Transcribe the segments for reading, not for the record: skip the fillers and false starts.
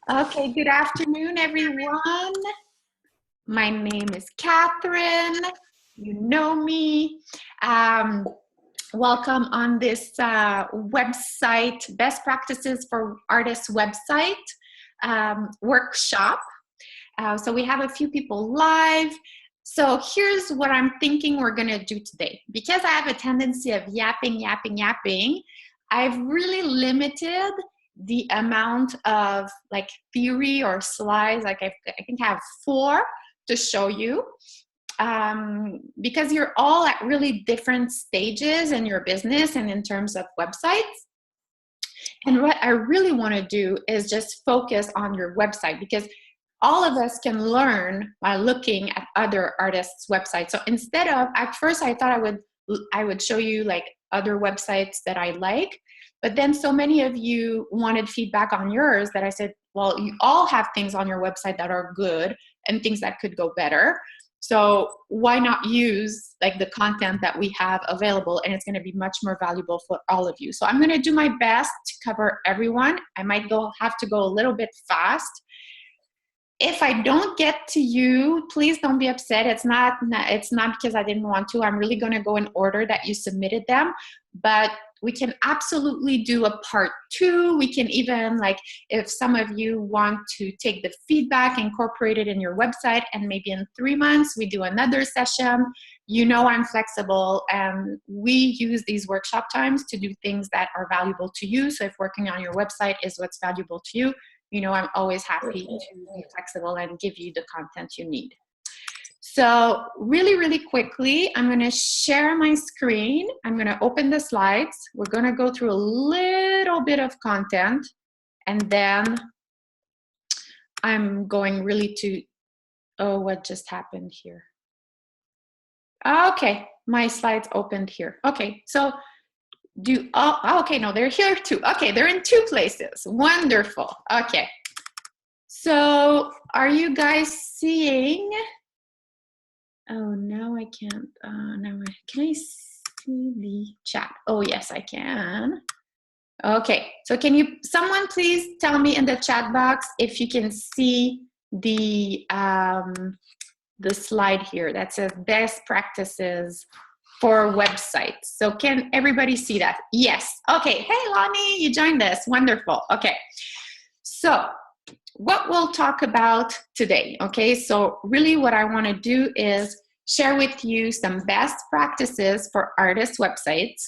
Okay, good afternoon, everyone. My name is Catherine. You know me. Um, Welcome on this website, Best Practices for Artists website workshop. So we have a few people live. So here's what I'm thinking we're gonna do today. Because I have a tendency of yapping, I've really limited the amount of like theory or slides. Like I think I have 4 to show you, because you're all at really different stages in your business and in terms of websites. And what I really want to do is just focus on your website, because all of us can learn by looking at other artists' websites. So instead of, at first I thought I would show you like other websites that I like, but then so many of you wanted feedback on yours that I said, well, you all have things on your website that are good and things that could go better. So why not use like the content that we have available, and it's going to be much more valuable for all of you. So I'm going to do my best to cover everyone. I might have to go a little bit fast. If I don't get to you, please don't be upset. It's not because I didn't want to. I'm really going to go in order that you submitted them, but we can absolutely do a part 2. We can even, like, if some of you want to take the feedback, incorporate it in your website, and maybe in 3 months we do another session. You know, I'm flexible, and we use these workshop times to do things that are valuable to you. So if working on your website is what's valuable to you, you know, I'm always happy to be flexible and give you the content you need. So really quickly, I'm going to share my screen. I'm going to open the slides. We're going to go through a little bit of content, and then I'm going really to, oh, what just happened here? Okay, my slides opened here. Okay, so okay, no, they're here too. Okay, they're in 2 places. Wonderful. Okay. So are you guys seeing? Oh, now I can't. Can I see the chat? Oh, yes, I can. Okay, so can someone please tell me in the chat box if you can see the slide here that says best practices for websites. So can everybody see that? Yes. Okay. Hey, Lonnie, you joined us. Wonderful. Okay. So what we'll talk about today, okay? So really what I want to do is share with you some best practices for artist websites,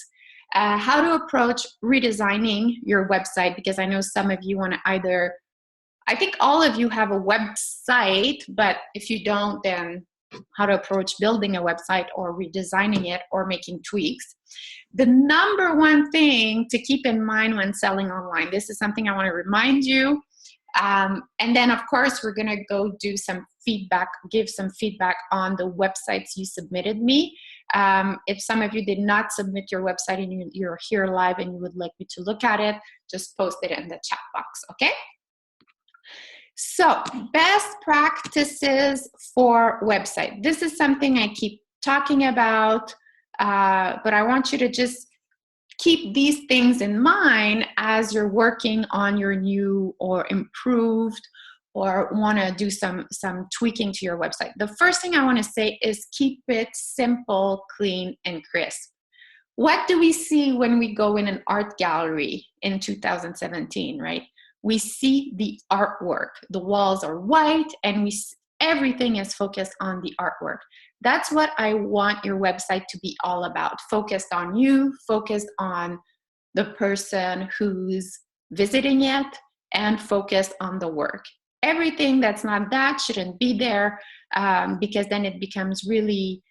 how to approach redesigning your website, because I know some of you want to either, I think all of you have a website, but if you don't, then how to approach building a website or redesigning it or making tweaks. The number one thing to keep in mind when selling online, this is something I want to remind you. And then, of course, we're going to go do some feedback, give some feedback on the websites you submitted me. If some of you did not submit your website and you're here live and you would like me to look at it, just post it in the chat box, okay? So, best practices for website. This is something I keep talking about, but I want you to just keep these things in mind as you're working on your new or improved or want to do some tweaking to your website. The first thing I want to say is keep it simple, clean, and crisp. What do we see when we go in an art gallery in 2017, right? We see the artwork. The walls are white and everything is focused on the artwork. That's what I want your website to be all about. Focused on you, focused on the person who's visiting it, and focused on the work. Everything that's not that shouldn't be there, because then it becomes really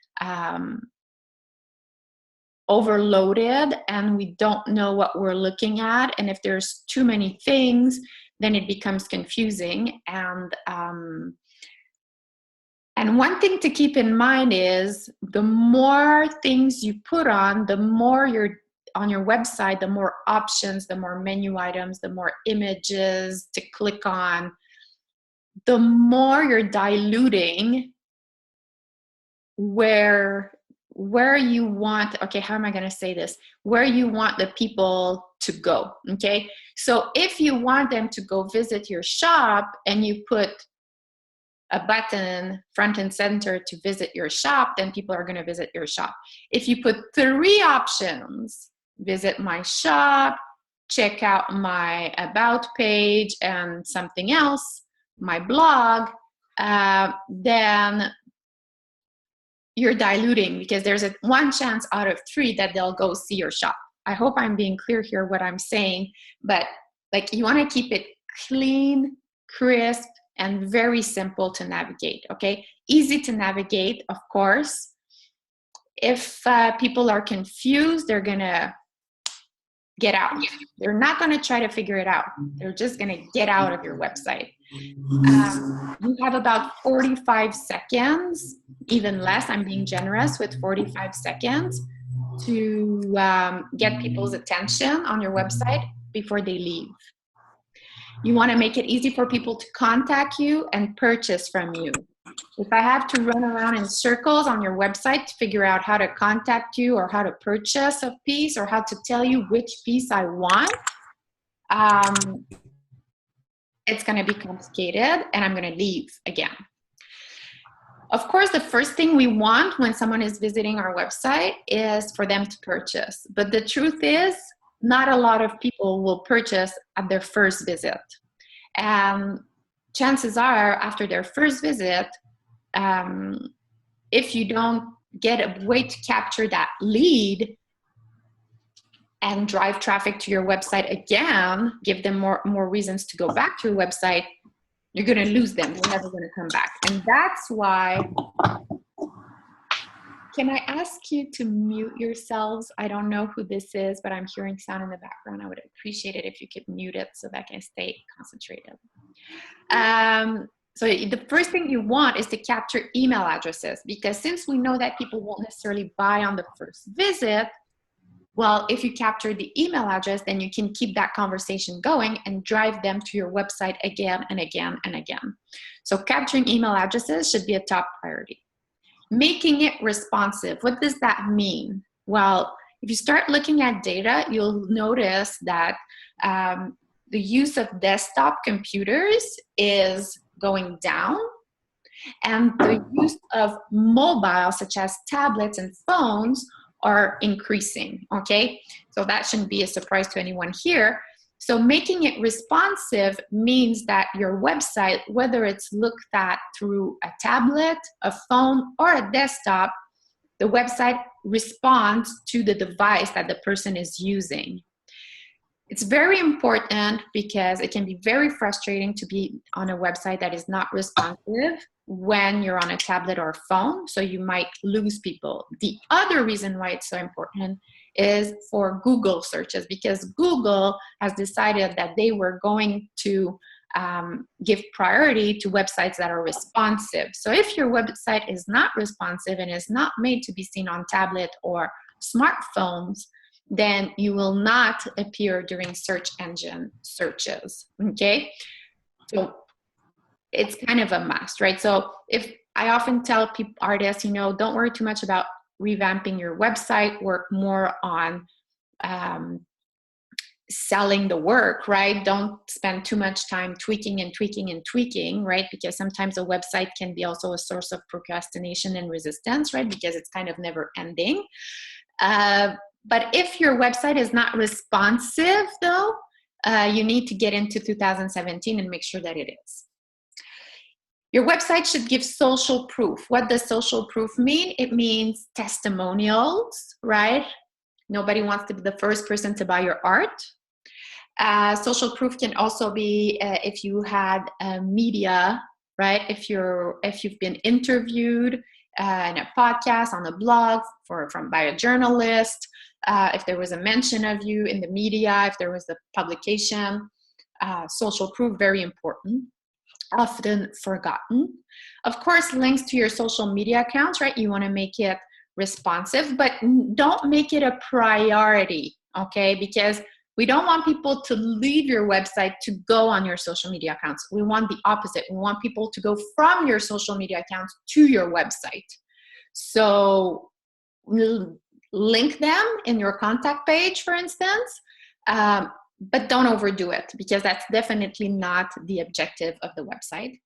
overloaded and we don't know what we're looking at. And if there's too many things, then it becomes confusing. And one thing to keep in mind is the more things you put on, the more you're on your website, the more options, the more menu items, the more images to click on, the more you're diluting where you want, okay, how am I going to say this? Where you want the people to go, okay? So if you want them to go visit your shop and you put a button front and center to visit your shop, then people are going to visit your shop. If you put 3 options, visit my shop, check out my about page, and something else, my blog, then you're diluting, because there's a 1 chance out of 3 that they'll go see your shop. I hope I'm being clear here what I'm saying, but like, you want to keep it clean, crisp, and very simple to navigate, okay? Easy to navigate, of course. If people are confused, they're gonna get out. They're not gonna try to figure it out. They're just gonna get out of your website. You have about 45 seconds, even less, I'm being generous with 45 seconds to get people's attention on your website before they leave. You want to make it easy for people to contact you and purchase from you. If I have to run around in circles on your website to figure out how to contact you or how to purchase a piece or how to tell you which piece I want, it's going to be complicated and I'm going to leave again. Of course, the first thing we want when someone is visiting our website is for them to purchase. But the truth is, not a lot of people will purchase at their first visit. And chances are, after their first visit, if you don't get a way to capture that lead and drive traffic to your website again, give them more reasons to go back to your website, you're going to lose them. They're never going to come back. And that's why... Can I ask you to mute yourselves? I don't know who this is, but I'm hearing sound in the background. I would appreciate it if you could mute it so that I can stay concentrated. So the first thing you want is to capture email addresses, because since we know that people won't necessarily buy on the first visit, well, if you capture the email address, then you can keep that conversation going and drive them to your website again and again and again. So capturing email addresses should be a top priority. Making it responsive. What does that mean? Well, if you start looking at data, you'll notice that the use of desktop computers is going down, and the use of mobile, such as tablets and phones, are increasing, okay? So that shouldn't be a surprise to anyone here. So making it responsive means that your website, whether it's looked at through a tablet, a phone, or a desktop, the website responds to the device that the person is using. It's very important because it can be very frustrating to be on a website that is not responsive when you're on a tablet or a phone, so you might lose people. The other reason why it's so important is for Google searches, because Google has decided that they were going to give priority to websites that are responsive. So if your website is not responsive and is not made to be seen on tablet or smartphones, then you will not appear during search engine searches, okay? So it's kind of a must, right? So if I often tell people, artists, you know, don't worry too much about revamping your website, work more on selling the work, right? Don't spend too much time tweaking and tweaking and tweaking, right? Because sometimes a website can be also a source of procrastination and resistance, right? Because it's kind of never ending. But if your website is not responsive, though, you need to get into 2017 and make sure that it is. Your website should give social proof. What does social proof mean? It means testimonials, right? Nobody wants to be the first person to buy your art. Social proof can also be if you had media, right? If you've been interviewed in a podcast, on a blog, by a journalist, if there was a mention of you in the media, if there was a publication, social proof, very important. Often forgotten. Of course, links to your social media accounts, right? You want to make it responsive, but don't make it a priority, okay? Because we don't want people to leave your website to go on your social media accounts. We want the opposite. We want people to go from your social media accounts to your website. So link them in your contact page, for instance. but don't overdo it, because that's definitely not the objective of the website.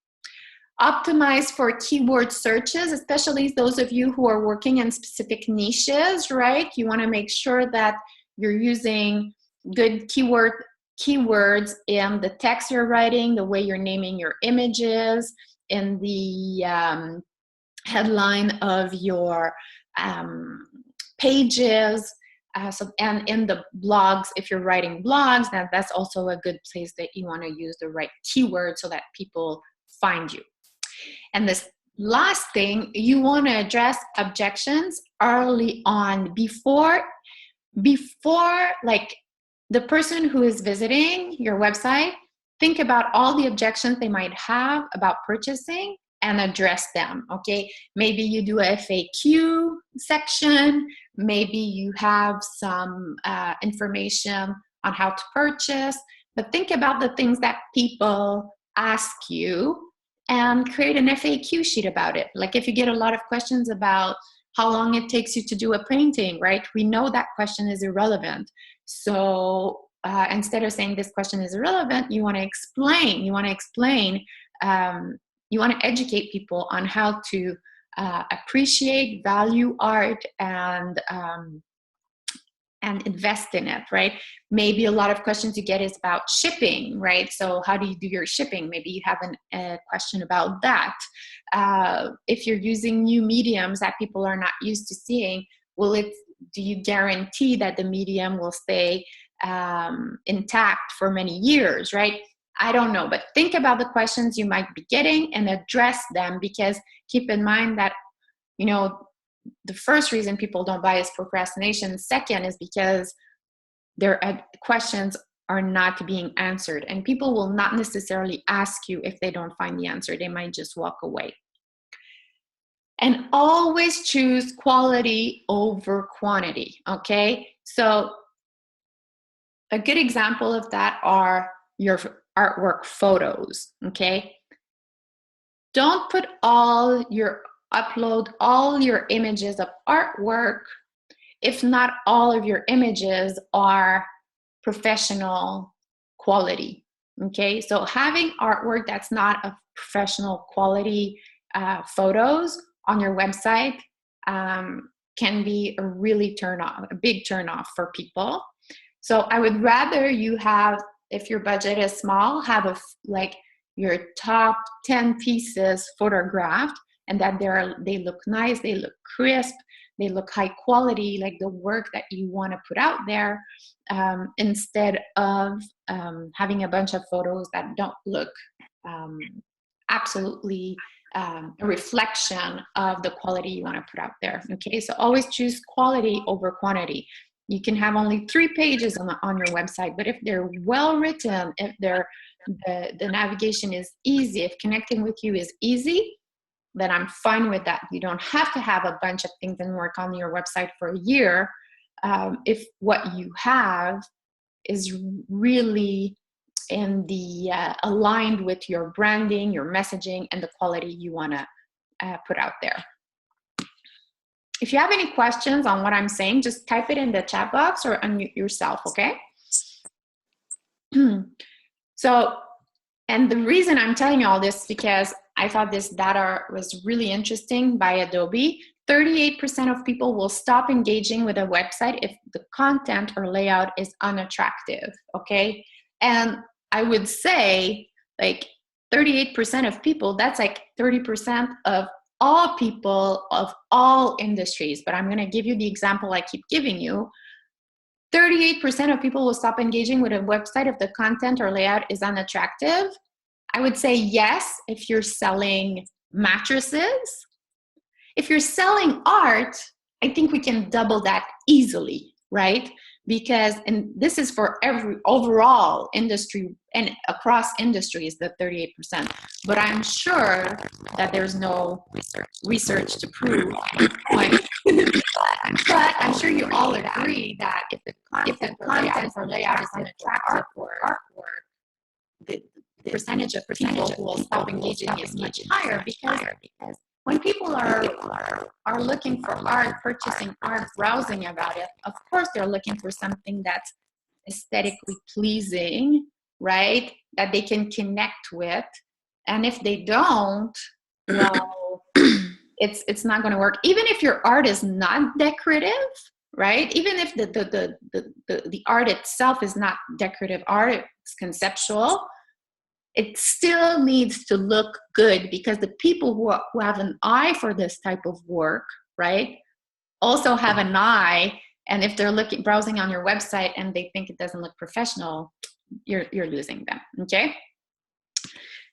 Optimize for keyword searches, especially those of you who are working in specific niches, right? You want to make sure that you're using good keywords in the text you're writing, the way you're naming your images, in the headline of your pages, and in the blogs, if you're writing blogs, that's also a good place that you want to use the right keywords so that people find you. And this last thing, you want to address objections early on, before like the person who is visiting your website. Think about all the objections they might have about purchasing and address them, okay? Maybe you do a FAQ section, maybe you have some information on how to purchase, but think about the things that people ask you and create an FAQ sheet about it. Like if you get a lot of questions about how long it takes you to do a painting, right? We know that question is irrelevant. So instead of saying this question is irrelevant, you want to explain, you want to educate people on how to appreciate, value art, and invest in it, right? Maybe a lot of questions you get is about shipping, right? So how do you do your shipping? Maybe you have a question about that. If you're using new mediums that people are not used to seeing, do you guarantee that the medium will stay intact for many years, right? I don't know, but think about the questions you might be getting and address them, because keep in mind that, you know, the first reason people don't buy is procrastination. Second is because their questions are not being answered, and people will not necessarily ask you if they don't find the answer. They might just walk away. And always choose quality over quantity, okay? So a good example of that are your artwork photos, okay? Don't upload all your images of artwork if not all of your images are professional quality, okay? So having artwork that's not of professional quality photos on your website can be a really a big turn off for people. So I would rather you have, if your budget is small, have your top 10 pieces photographed, and that they look nice, they look crisp, they look high quality, like the work that you want to put out there, instead of having a bunch of photos that don't look absolutely a reflection of the quality you want to put out there. Okay, so always choose quality over quantity. You can have only 3 pages on your website, but if they're well written, if the navigation is easy, if connecting with you is easy, then I'm fine with that. You don't have to have a bunch of things and work on your website for a year if what you have is really in the aligned with your branding, your messaging, and the quality you want to put out there. If you have any questions on what I'm saying, just type it in the chat box or unmute yourself, okay? So, and the reason I'm telling you all this is because I thought this data was really interesting by Adobe. 38% of people will stop engaging with a website if the content or layout is unattractive, okay? And I would say like 38% of people, that's like 30% of all people of all industries. But I'm gonna give you the example I keep giving you. 38% of people will stop engaging with a website if the content or layout is unattractive. I would say yes if you're selling mattresses. If you're selling art, I think we can double that easily, right? Because, and this is for every overall industry and across industries, the 38%. But I'm sure that there's no research to prove. But I'm sure you all agree that if the content or layout is unattractive for artwork, the percentage of people who will stop engaging is much higher, because when people are looking for art, purchasing art, browsing about it, of course they're looking for something that's aesthetically pleasing, right? That they can connect with. And if they don't, well, it's not going to work. Even if your art is not decorative, right? Even if the art itself is not decorative art, it's conceptual, it still needs to look good, because the people who have an eye for this type of work, right, also have an eye. And if they're browsing on your website and they think it doesn't look professional, you're losing them. Okay.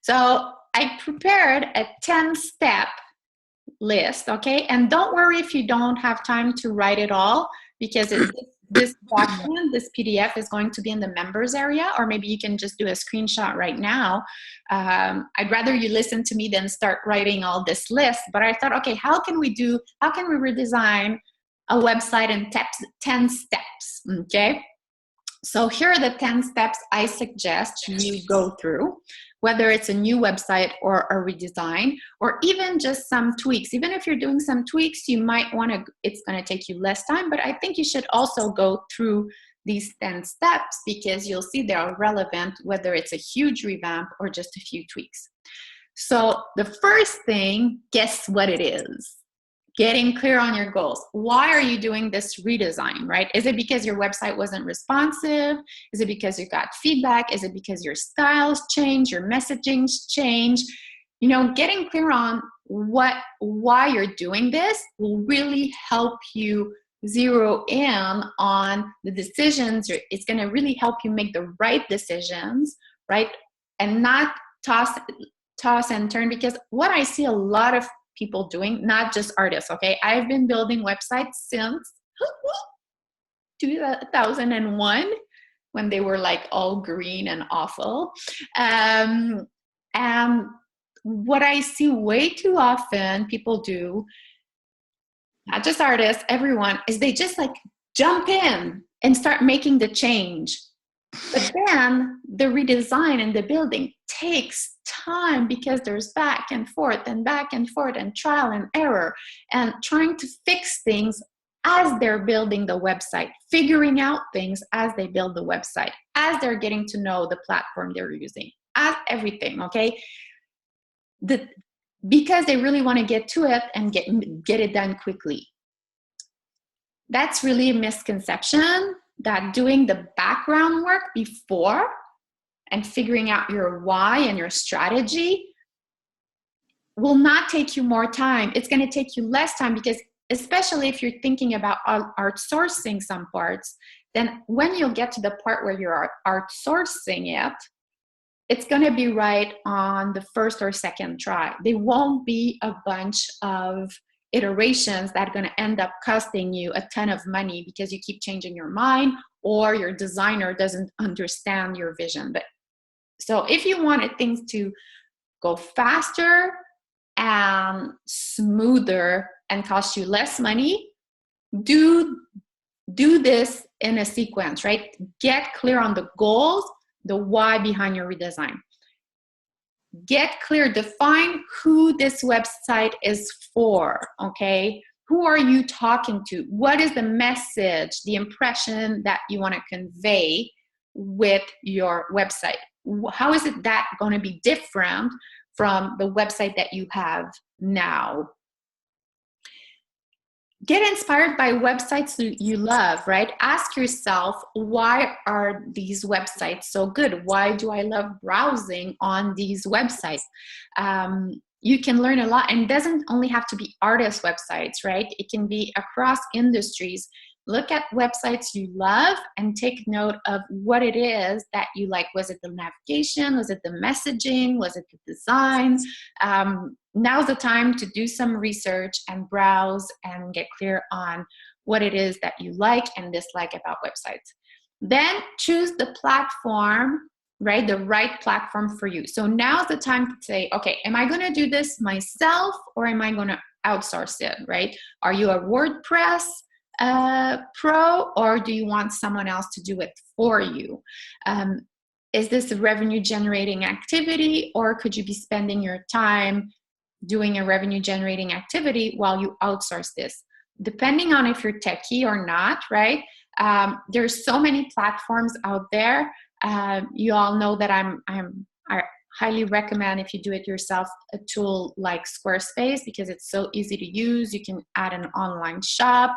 So I prepared a 10-step list. Okay. And don't worry if you don't have time to write it all, because this document, this PDF, is going to be in the members area, or maybe you can just do a screenshot right now. I'd rather you listen to me than start writing all this list. But I thought, okay, how can we redesign a website in 10 steps? Okay. So here are the 10 steps I suggest you go through, whether it's a new website or a redesign, or even just some tweaks. Even if you're doing some tweaks, you might want to, it's going to take you less time, but I think you should also go through these 10 steps, because you'll see they are relevant, whether it's a huge revamp or just a few tweaks. So the first thing, guess what it is? Getting clear on your goals. Why are you doing this redesign, right? Is it because your website wasn't responsive? Is it because you got feedback? Is it because your styles change, your messaging's change? You know, getting clear on why you're doing this will really help you zero in on the decisions. It's going to really help you make the right decisions, right? And not toss and turn, because what I see a lot of people doing, not just artists, okay? I've been building websites since 2001, when they were like all green and awful. And what I see way too often people do, not just artists, everyone, is they just like jump in and start making the change. But then the redesign and the building takes time, because there's back and forth and trial and error, and trying to fix things as they're building the website, figuring out things as they build the website, as they're getting to know the platform they're using, as everything, okay? Because they really want to get to it and get it done quickly. That's really a misconception, that doing the background work before and figuring out your why and your strategy will not take you more time. It's going to take you less time, because especially if you're thinking about outsourcing some parts, then when you'll get to the part where you're outsourcing it, it's going to be right on the first or second try. There won't be a bunch of iterations that are going to end up costing you a ton of money, because you keep changing your mind, or your designer doesn't understand your vision. But so if you wanted things to go faster and smoother and cost you less money, do this in a sequence, right? Get clear on the goals, the why behind your redesign. Get clear, define who this website is for, okay? Who are you talking to? What is the message, the impression that you want to convey with your website? How is it that going to be different from the website that you have now? Get inspired by websites you love, right? Ask yourself, why are these websites so good? Why do I love browsing on these websites? You can learn a lot, and it doesn't only have to be artist websites, right? It can be across industries. Look at websites you love and take note of what it is that you like. Was it the navigation? Was it the messaging? Was it the designs? Now's the time to do some research and browse and get clear on what it is that you like and dislike about websites. Then choose the platform, right? The right platform for you. So now's the time to say, okay, am I going to do this myself, or am I going to outsource it, right? Are you a WordPress pro, or do you want someone else to do it for you? Is this a revenue generating activity, or could you be spending your time doing a revenue generating activity while you outsource this? Depending on if you're techie or not, right? There's so many platforms out there. You all know that I highly recommend, if you do it yourself, a tool like Squarespace, because it's so easy to use. You can add an online shop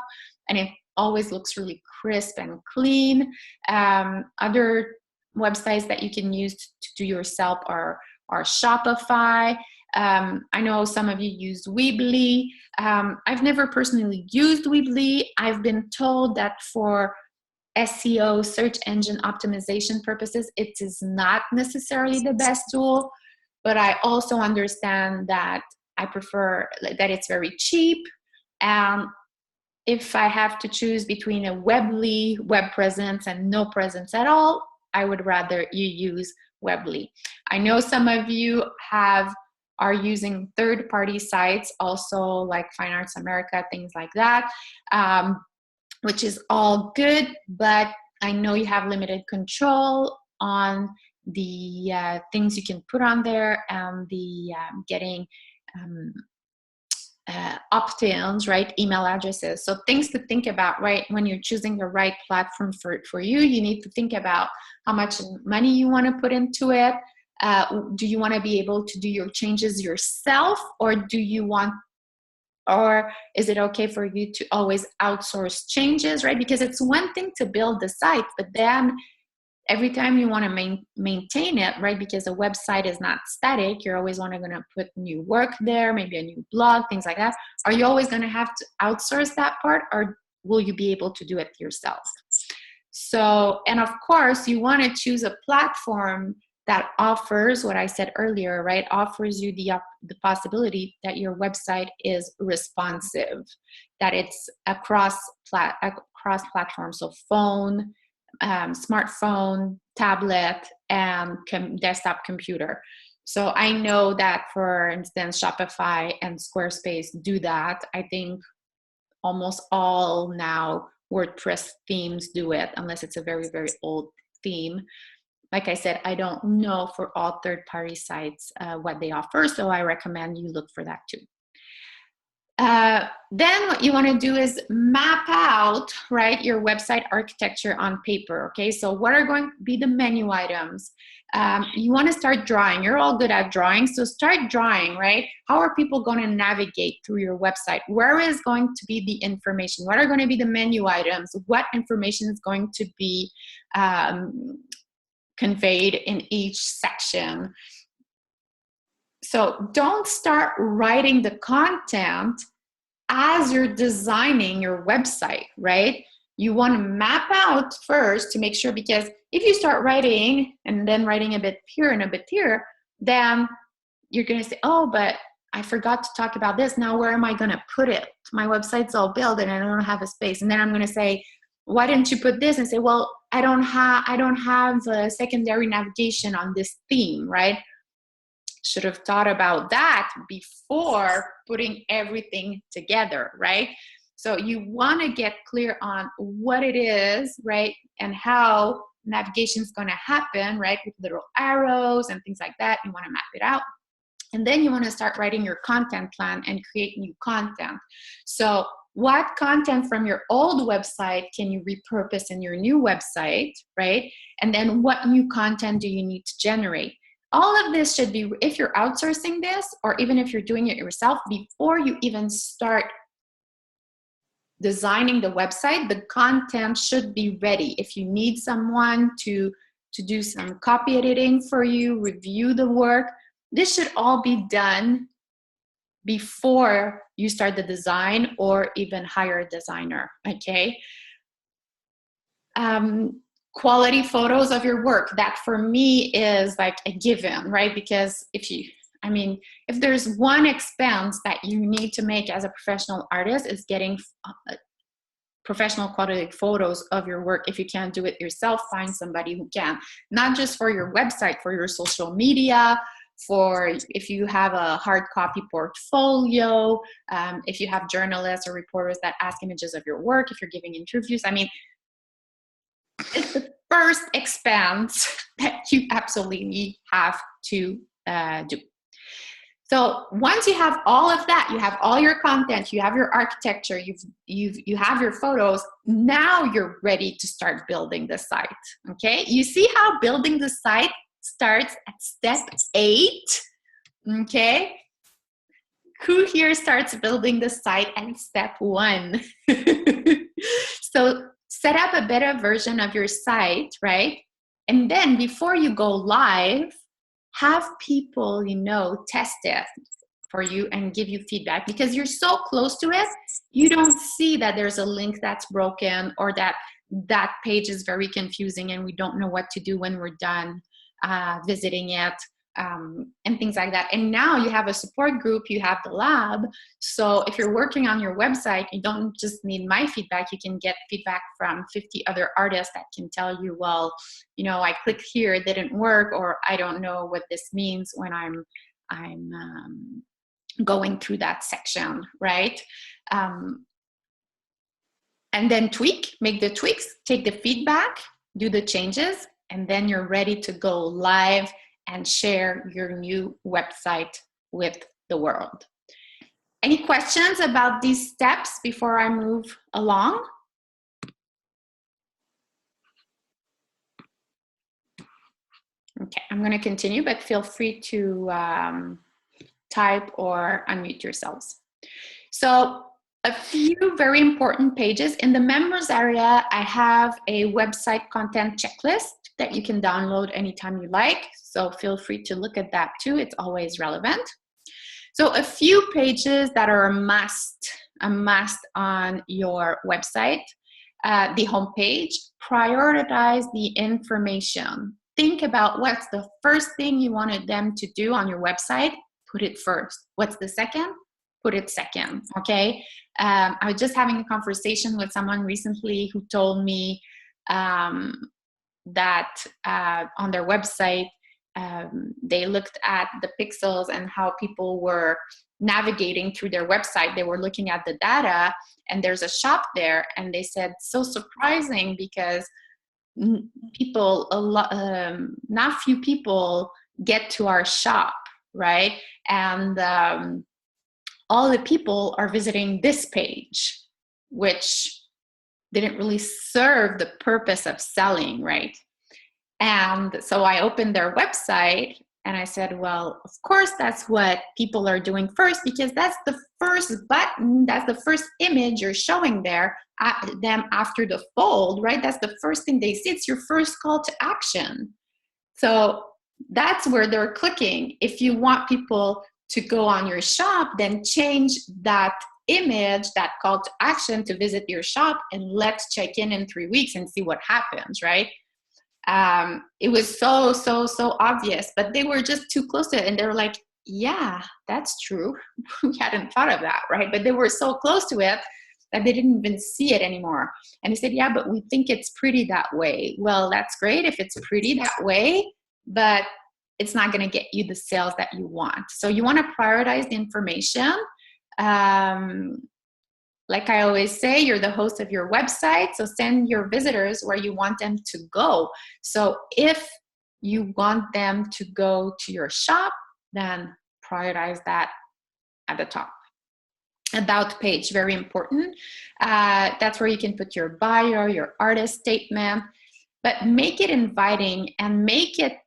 and it always looks really crisp and clean. Other websites that you can use to do yourself are Shopify. I know some of you use Weebly. I've never personally used Weebly. I've been told that for SEO, search engine optimization purposes, it is not necessarily the best tool, but I also understand that I prefer that it's very cheap. And if I have to choose between a Weebly web presence and no presence at all, I would rather you use Weebly. I know some of you are using third-party sites also, like Fine Arts America, things like that, which is all good, but I know you have limited control on the things you can put on there and the getting opt-ins, right? Email addresses. So things to think about, right? When you're choosing the right platform for you, you need to think about how much money you want to put into it. Do you want to be able to do your changes yourself, or is it okay for you to always outsource changes, right? Because it's one thing to build the site, but then every time you want to maintain it, right? Because a website is not static. You're always going to put new work there, maybe a new blog, things like that. Are you always going to have to outsource that part, or will you be able to do it yourself? So, and of course, you want to choose a platform that offers what I said earlier, right? Offers you the possibility that your website is responsive, that it's across platforms, so phone, smartphone, tablet, and desktop computer. So I know that, for instance, Shopify and Squarespace do that. I think almost all now WordPress themes do it, unless it's a very, very old theme. Like I said, I don't know for all third-party sites what they offer, so I recommend you look for that too. Then what you want to do is map out, right, your website architecture on paper, okay? So what are going to be the menu items? You want to start drawing. You're all good at drawing, so start drawing, right? How are people going to navigate through your website? Where is going to be the information? What are going to be the menu items? What information is going to be conveyed in each section? So don't start writing the content as you're designing your website, right? You want to map out first to make sure, because if you start writing and then writing a bit here and a bit here, then you're going to say, oh, but I forgot to talk about this. Now, where am I going to put it? My website's all built and I don't have a space. And then I'm going to say, why didn't you put this? And say, well, I don't have a secondary navigation on this theme, right? Should have thought about that before putting everything together, right? So you want to get clear on what it is, right? And how navigation is going to happen, right? With little arrows and things like that. You want to map it out. And then you want to start writing your content plan and create new content. So what content from your old website can you repurpose in your new website, right? And then what new content do you need to generate? All of this should be, if you're outsourcing this, or even if you're doing it yourself, before you even start designing the website, the content should be ready. If you need someone to do some copy editing for you, review the work, this should all be done before you start the design or even hire a designer, okay? Quality photos of your work, that for me is like a given, right? Because if there's one expense that you need to make as a professional artist, is getting professional quality photos of your work. If you can't do it yourself, find somebody who can, not just for your website, for your social media, for if you have a hard copy portfolio, if you have journalists or reporters that ask images of your work, if you're giving interviews. I mean, it's the first expense that you absolutely have to do. So once you have all of that, you have all your content, you have your architecture, you have your photos, now you're ready to start building the site, okay? You see how building the site starts at step 8, okay? Who here starts building the site at step 1? So set up a better version of your site, right? And then before you go live, have people, test it for you and give you feedback, because you're so close to it, you don't see that there's a link that's broken, or that page is very confusing and we don't know what to do when we're done visiting it, and things like that. And now you have a support group, you have the lab. So if you're working on your website, you don't just need my feedback, you can get feedback from 50 other artists that can tell you, well, I clicked here, it didn't work, or I don't know what this means when I'm going through that section, right? And then make the tweaks, take the feedback, do the changes, and then you're ready to go live and share your new website with the world. Any questions about these steps before I move along? Okay, I'm going to continue, but feel free to type or unmute yourselves. So a few very important pages. In the members area, I have a website content checklist that you can download anytime you like. So feel free to look at that too. It's always relevant. So a few pages that are a must on your website. The homepage, prioritize the information. Think about what's the first thing you wanted them to do on your website. Put it first. What's the second? Put it second, okay? I was just having a conversation with someone recently who told me that on their website, they looked at the pixels and how people were navigating through their website. They were looking at the data, and there's a shop there, and they said, so surprising, because not few people get to our shop, right? And all the people are visiting this page, which didn't really serve the purpose of selling, right? And so I opened their website and I said, well, of course, that's what people are doing first, because that's the first button, that's the first image you're showing them after the fold, right? That's the first thing they see. It's your first call to action. So that's where they're clicking. If you want people to go on your shop, then change that image, that call to action, to visit your shop, and let's check in 3 weeks and see what happens, right? It was so obvious, but they were just too close to it, and they were like, yeah, that's true. We hadn't thought of that, right? But they were so close to it that they didn't even see it anymore. And they said, yeah, but we think it's pretty that way. Well, that's great if it's pretty that way, but it's not going to get you the sales that you want. So you want to prioritize the information. Like I always say, you're the host of your website, so send your visitors where you want them to go. So if you want them to go to your shop, then prioritize that at the top. About page, very important. That's where you can put your bio, your artist statement, but make it inviting and make it,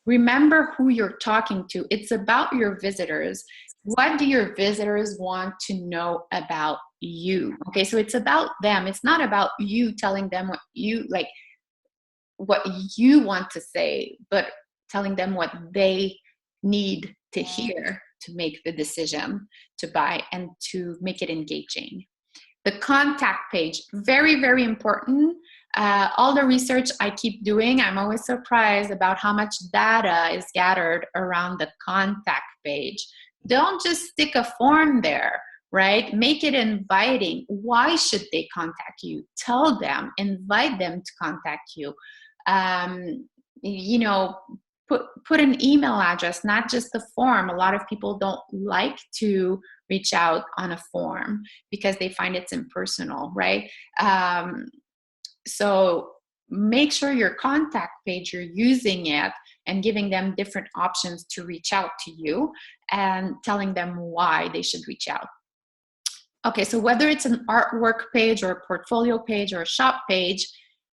remember who you're talking to. It's about your visitors. What do your visitors want to know about you? Okay, so it's about them. It's not about you telling them what you want to say, but telling them what they need to hear to make the decision to buy and to make it engaging. The contact page, very, very important. All the research I keep doing, I'm always surprised about how much data is gathered around the contact page. Don't just stick a form there, right? Make it inviting. Why should they contact you? Tell them, invite them to contact you. Put an email address, not just the form. A lot of people don't like to reach out on a form because they find it's impersonal, right? So make sure your contact page, you're using it and giving them different options to reach out to you and telling them why they should reach out. Okay, so whether it's an artwork page or a portfolio page or a shop page,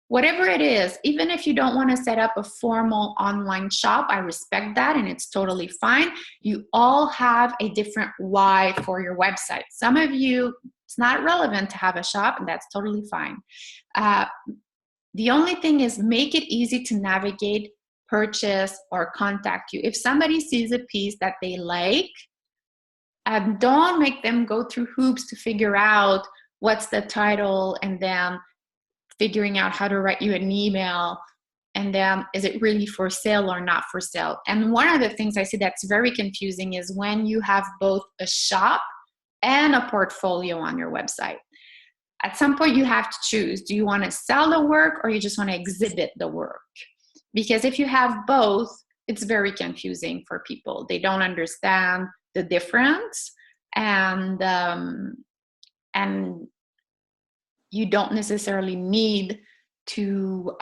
whatever it is, even if you don't want to set up a formal online shop, I respect that and it's totally fine. You all have a different why for your website. Some of you, it's not relevant to have a shop, and that's totally fine. The only thing is make it easy to navigate, purchase, or contact you. If somebody sees a piece that they like, don't make them go through hoops to figure out what's the title and then figuring out how to write you an email, and then is it really for sale or not for sale. And one of the things I see that's very confusing is when you have both a shop and a portfolio on your website. At some point you have to choose, do you want to sell the work or you just want to exhibit the work? Because if you have both, it's very confusing for people. They don't understand the difference, and you don't necessarily need to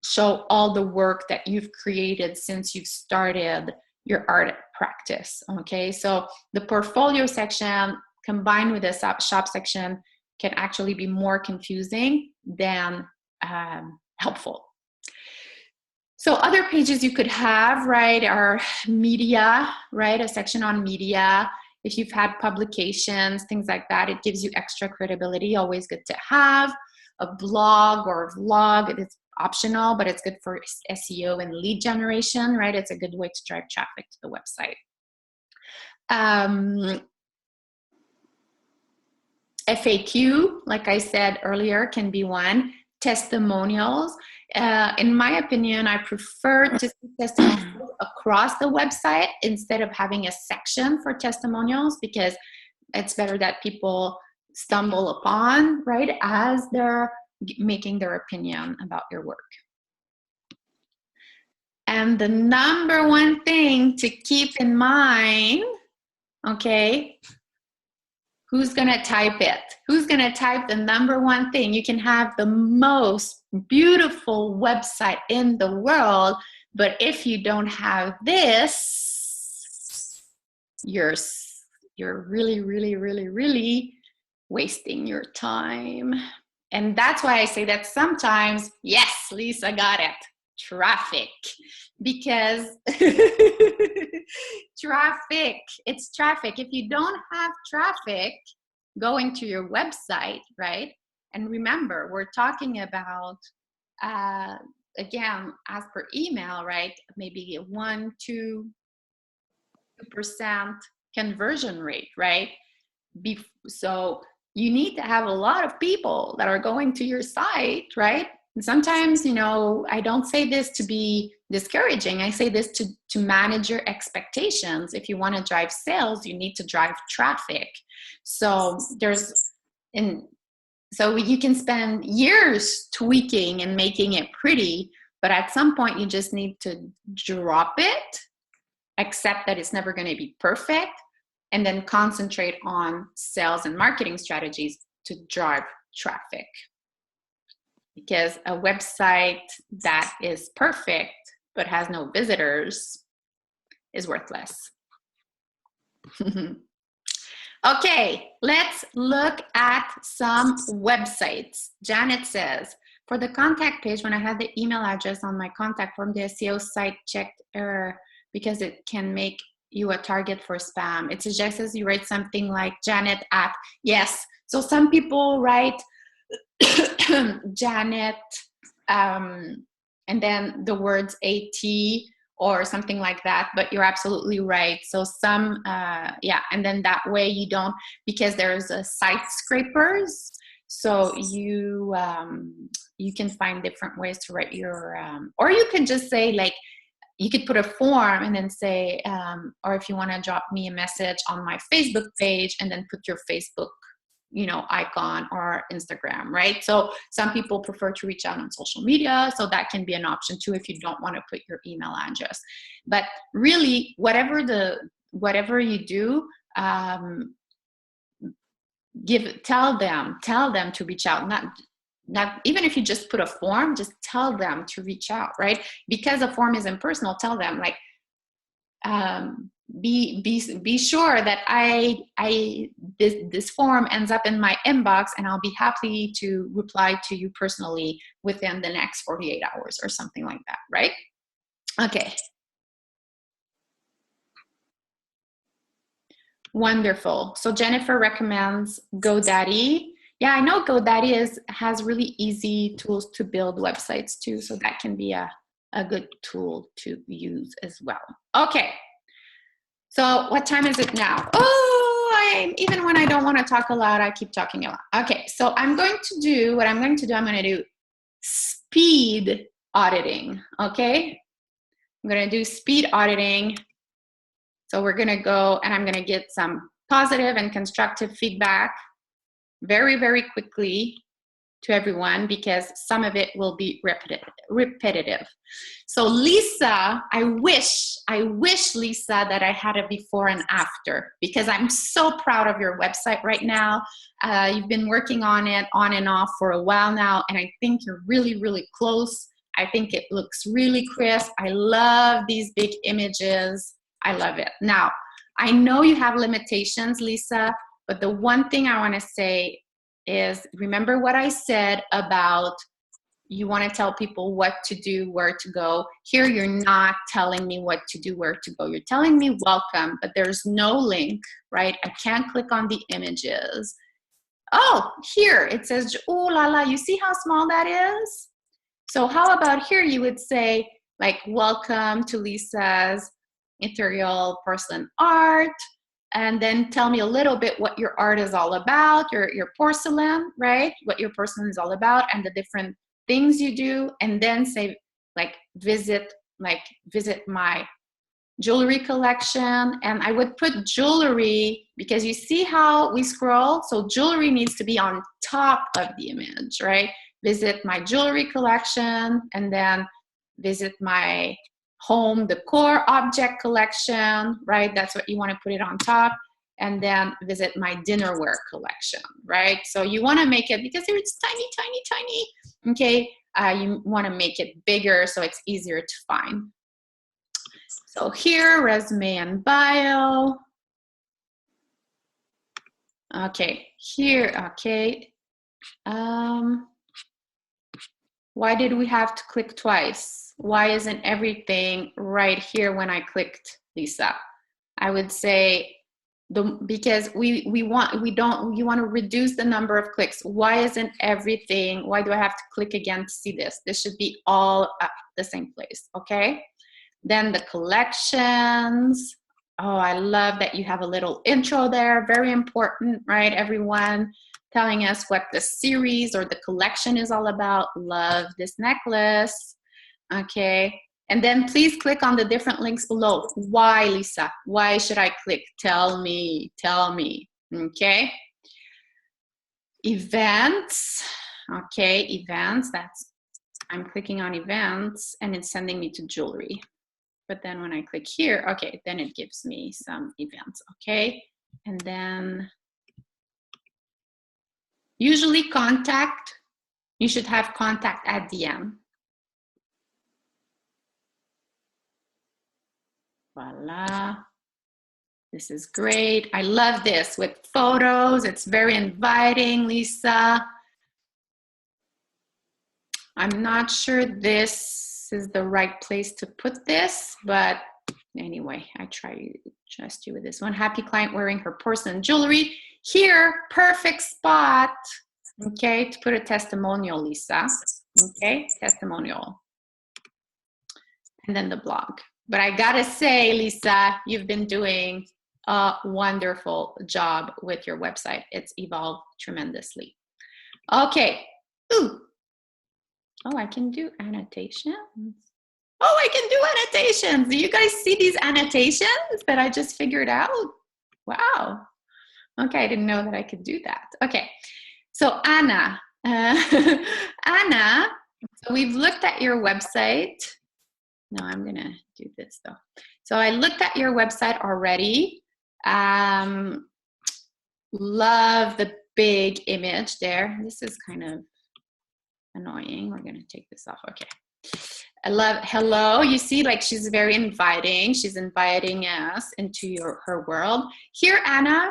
show all the work that you've created since you've started your art practice. Okay, so the portfolio section combined with the shop section can actually be more confusing than helpful. So other pages you could have, right, are media, right, a section on media. If you've had publications, things like that, it gives you extra credibility, always good to have. A blog or a vlog, it's optional, but it's good for SEO and lead generation, right? It's a good way to drive traffic to the website. FAQ, like I said earlier, can be one. Testimonials. In my opinion, I prefer to see testimonials across the website instead of having a section for testimonials, because it's better that people stumble upon, right, as they're making their opinion about your work. And the number one thing to keep in mind, okay, who's going to type it? Who's going to type the number one thing? You can have the most beautiful website in the world, but if you don't have this, you're really, really, really, really wasting your time. And that's why I say that sometimes, yes, Lisa got it, traffic. Because traffic, it's traffic. If you don't have traffic going to your website, right? And remember, we're talking about, again, as per email, right? Maybe 1-2% conversion rate, right? So you need to have a lot of people that are going to your site, right? And sometimes, you know, I don't say this to be discouraging. I say this to manage your expectations. If you want to drive sales, you need to drive traffic. So so you can spend years tweaking and making it pretty, but at some point you just need to drop it, accept that it's never going to be perfect, and then concentrate on sales and marketing strategies to drive traffic. Because a website that is perfect but has no visitors is worthless. Okay, let's look at some websites. Janet says, for the contact page, when I had the email address on my contact form, the SEO site checked error because it can make you a target for spam. It suggests you write something like Janet at, yes. So some people write Janet, and then the words AT or something like that, but you're absolutely right. So some, yeah, and then that way you don't, because there's a site scrapers, so you can find different ways to write your, or you could just say, like, you could put a form and then say, or if you want to drop me a message on my Facebook page and then put your Facebook, you know, icon or Instagram, right? So some people prefer to reach out on social media, so that can be an option too if you don't want to put your email address. But really, whatever you do, tell them to reach out. not even if you just put a form, just tell them to reach out, right? Because a form is impersonal, tell them like, be sure that this form ends up in my inbox, and I'll be happy to reply to you personally within the next 48 hours or something like that, right? Okay. Wonderful. So Jennifer recommends GoDaddy. Yeah, I know GoDaddy has really easy tools to build websites too, so that can be a good tool to use as well. Okay. So what time is it now? Oh, even when I don't want to talk a lot, I keep talking a lot. Okay, so I'm going to do speed auditing, okay? I'm going to do speed auditing. So we're going to go and I'm going to get some positive and constructive feedback very, very quickly to everyone, because some of it will be repetitive. So Lisa, I wish Lisa that I had a before and after, because I'm so proud of your website right now. You've been working on it on and off for a while now, and I think you're really, really close. I think it looks really crisp. I love these big images. I love it. Now, I know you have limitations, Lisa, but the one thing I want to say is, remember what I said about you want to tell people what to do, where to go. Here, you're not telling me what to do, where to go. You're telling me welcome, but there's no link, right? I can't click on the images. Oh, here, it says, ooh la la, you see how small that is? So how about here, you would say, like, welcome to Lisa's Ethereal Porcelain Art, and then tell me a little bit what your art is all about, your porcelain, right? What your porcelain is all about and the different things you do, and then say, like, visit my jewelry collection. And I would put jewelry, because you see how we scroll? So jewelry needs to be on top of the image, right? Visit my jewelry collection, and then visit my home decor object collection, right? That's what you want to put it on top. And then visit my dinnerware collection, right? So you want to make it, because it's tiny, tiny, tiny, okay? You want to make it bigger so it's easier to find. So here, resume and bio. Okay, here, okay. Why did we have to click twice? Why isn't everything right here when I clicked, Lisa? I would say because you want to reduce the number of clicks. Why isn't everything? Why do I have to click again to see this? This should be all at the same place, okay? Then the collections. Oh, I love that you have a little intro there. Very important, right, everyone? Telling us what the series or the collection is all about. Love this necklace. Okay. And then please click on the different links below. Why, Lisa? Why should I click? Tell me. Tell me. Okay. Events. Okay, events. I'm clicking on events and it's sending me to jewelry. But then when I click here, okay, then it gives me some events. Okay. And then usually contact, you should have contact at the end. Voila. This is great. I love this with photos. It's very inviting, Lisa. I'm not sure this is the right place to put this, but anyway, I try to trust you with this one. Happy client wearing her porcelain jewelry. Here, perfect spot, okay, to put a testimonial, Lisa. Okay, testimonial. And then the blog. But I gotta say, Lisa, you've been doing a wonderful job with your website. It's evolved tremendously. Okay. Ooh. Oh, I can do annotations. Oh, I can do annotations. Do you guys see these annotations that I just figured out? Wow. Okay, I didn't know that I could do that. Okay, so Anna. Anna, so we've looked at your website. No, I'm gonna do this though. So I looked at your website already. Love the big image there. This is kind of annoying. We're gonna take this off. Okay. I love hello. You see, like she's very inviting. She's inviting us into her world. Here, Anna,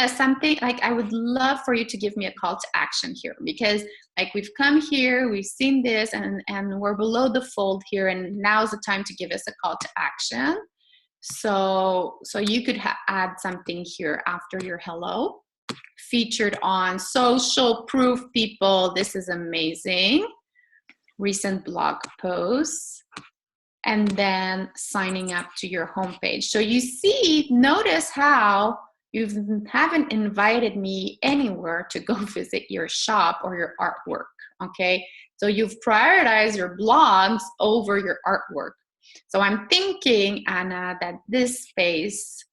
something like I would love for you to give me a call to action here, because like we've come here, we've seen this, and we're below the fold here, and now's the time to give us a call to action. So you could add something here after your hello. Featured on social proof, people. This is amazing. Recent blog posts, and then signing up to your homepage. So you see, notice how you haven't invited me anywhere to go visit your shop or your artwork, okay? So you've prioritized your blogs over your artwork. So I'm thinking, Anna, that this space,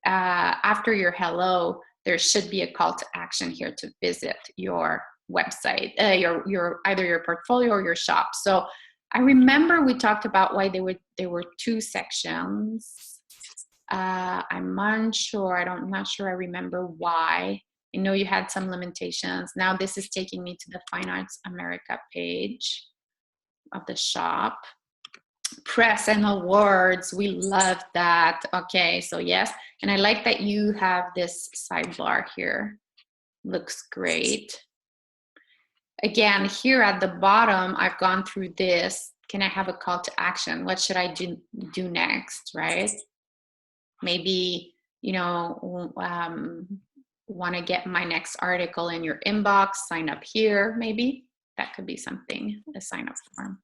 after your hello, there should be a call to action here to visit your website, your either your portfolio or your shop. So I remember we talked about why there were two sections. I'm not sure I remember why. I know you had some limitations. Now this is taking me to the Fine Arts America page of the shop. Press and awards, we love that. Okay, so yes, and I like that you have this sidebar here. Looks great. Again, here at the bottom, I've gone through this. Can I have a call to action? What should I do next, right? Maybe, you know, want to get my next article in your inbox, sign up here, maybe. That could be something, a sign up form.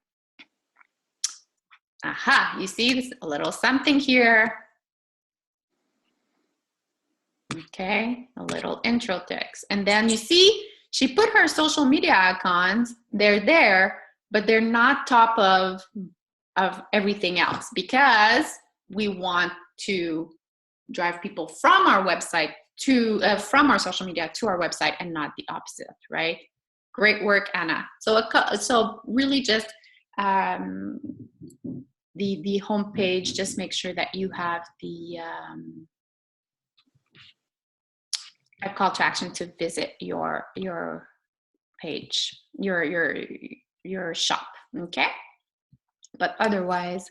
Aha, you see this, a little something here. Okay, a little intro text. And then you see, she put her social media icons, they're there, but they're not top of everything else, because we want to drive people from our website to, from our social media to our website, and not the opposite, right? Great work, Anna. So really just the homepage, just make sure that you have the a call to action to visit your page, your shop, okay? But otherwise,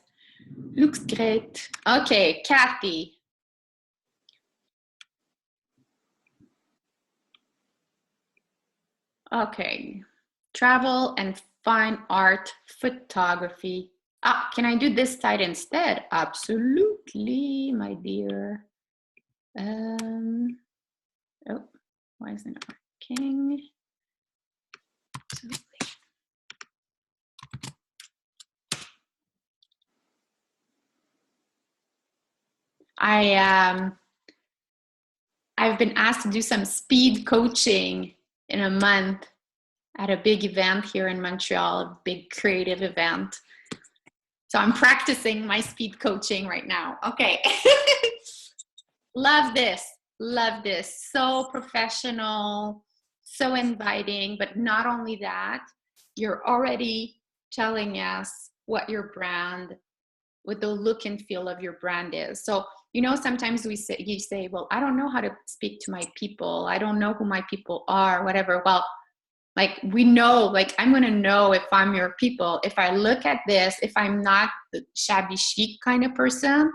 looks great. Okay, Kathy. Okay, travel and fine art photography. Ah, can I do this side instead? Absolutely, my dear. Oh, why isn't it working? Absolutely. I've been asked to do some speed coaching in a month at a big event here in Montreal, a big creative event. So I'm practicing my speed coaching right now. Okay. Love this. Love this. So professional, so inviting, but not only that, you're already telling us what your brand, what the look and feel of your brand is. So, you know, sometimes you say, well, I don't know how to speak to my people. I don't know who my people are, whatever. Well, like we know, like I'm going to know if I'm your people. If I look at this, if I'm not the shabby chic kind of person,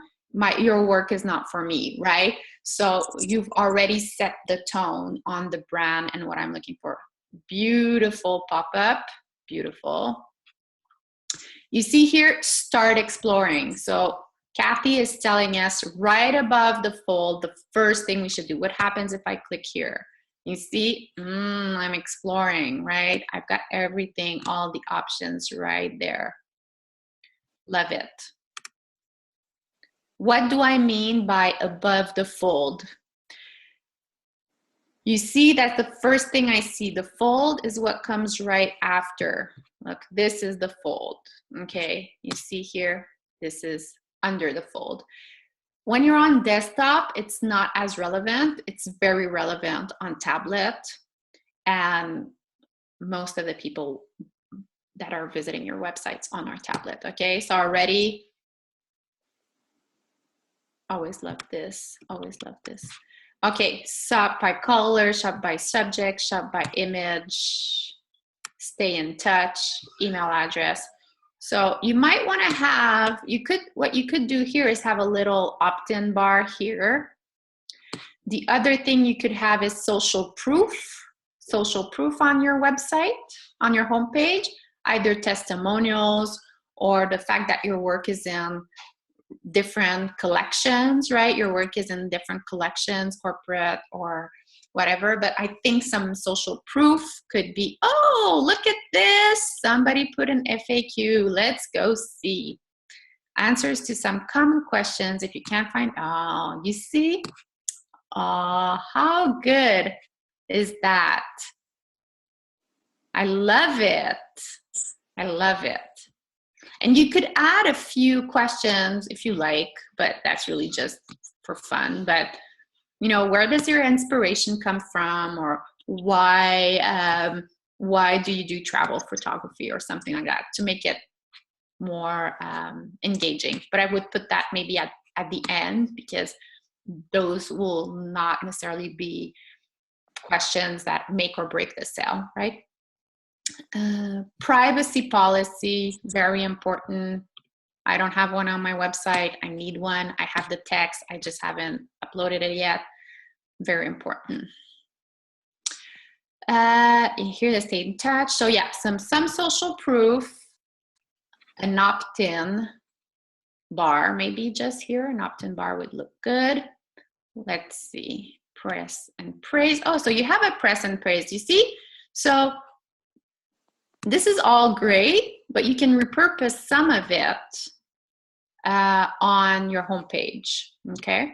your work is not for me, right? So you've already set the tone on the brand and what I'm looking for. Beautiful pop-up, beautiful. You see here, start exploring. So Kathy is telling us right above the fold, the first thing we should do. What happens if I click here? You see, I'm exploring, right? I've got everything, all the options right there. Love it. What do I mean by above the fold? You see that the first thing I see, the fold is what comes right after. Look, this is the fold, okay? You see here, this is under the fold. When you're on desktop, it's not as relevant. It's very relevant on tablet, and most of the people that are visiting your websites on our tablet, okay? So already, always love this, always love this. Okay, shop by color, shop by subject, shop by image. stay in touch, email address. So you might want to have, what you could do here is have a little opt-in bar here. The other thing you could have is social proof on your website, on your homepage, either testimonials or the fact that your work is in different collections, right? Your work is in different collections, corporate or whatever, but I think some social proof could be, oh, look at this, somebody put an FAQ, let's go see. Answers to some common questions if you can't find, oh, you see? Oh, how good is that? I love it. I love it. And you could add a few questions if you like, but that's really just for fun. But, you know, where does your inspiration come from? Or why do you do travel photography or something like that, to make it more engaging. But I would put that maybe at the end, because those will not necessarily be questions that make or break the sale, right? Privacy policy, very important. I don't have one on my website. I need one. I have the text. I just haven't uploaded it yet. Very important. Here to stay in touch. So yeah, some social proof, an opt-in bar, maybe just here. An opt-in bar would look good. Let's see, press and praise. Oh, so you have a press and praise, you see? So this is all great, but you can repurpose some of it on your homepage, okay?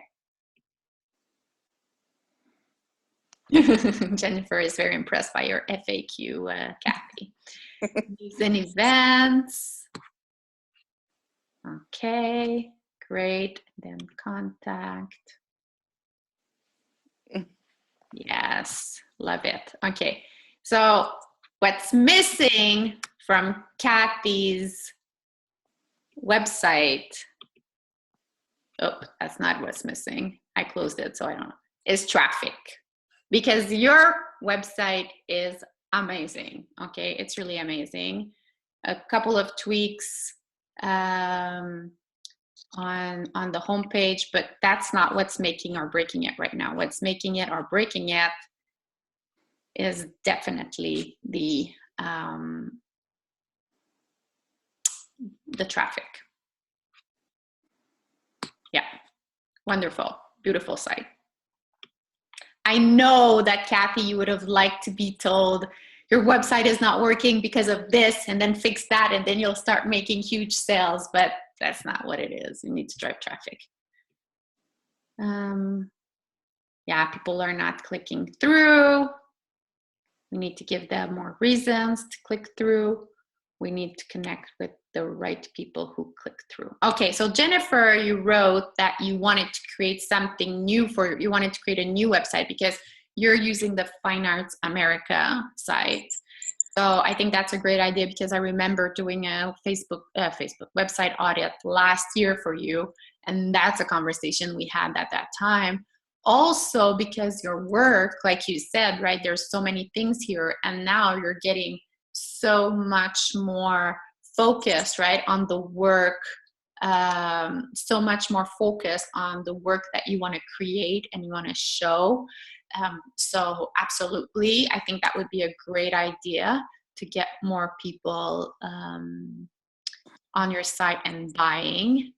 Jennifer is very impressed by your FAQ, Kathy. News and events. Okay, great. Then contact. Yes, love it. Okay, so what's missing from Kathy's website, oh, that's not what's missing. I closed it, so I don't know, is traffic. Because your website is amazing, okay? It's really amazing. A couple of tweaks on the homepage, but that's not what's making or breaking it right now. What's making it or breaking it is definitely the traffic. Yeah, wonderful, beautiful site. I know that Kathy, you would have liked to be told your website is not working because of this, and then fix that, and then you'll start making huge sales, but that's not what it is. You need to drive traffic. Yeah, people are not clicking through. We need to give them more reasons to click through. We need to connect with the right people who click through. Okay, so Jennifer, you wrote that you wanted to create something new you wanted to create a new website because you're using the Fine Arts America site. So I think that's a great idea, because I remember doing a Facebook website audit last year for you, and that's a conversation we had at that time. Also, because your work, like you said, right, there's so many things here, and now you're getting so much more focused, right, on the work, so much more focused on the work that you want to create and you want to show. So absolutely, I think that would be a great idea to get more people on your site and buying.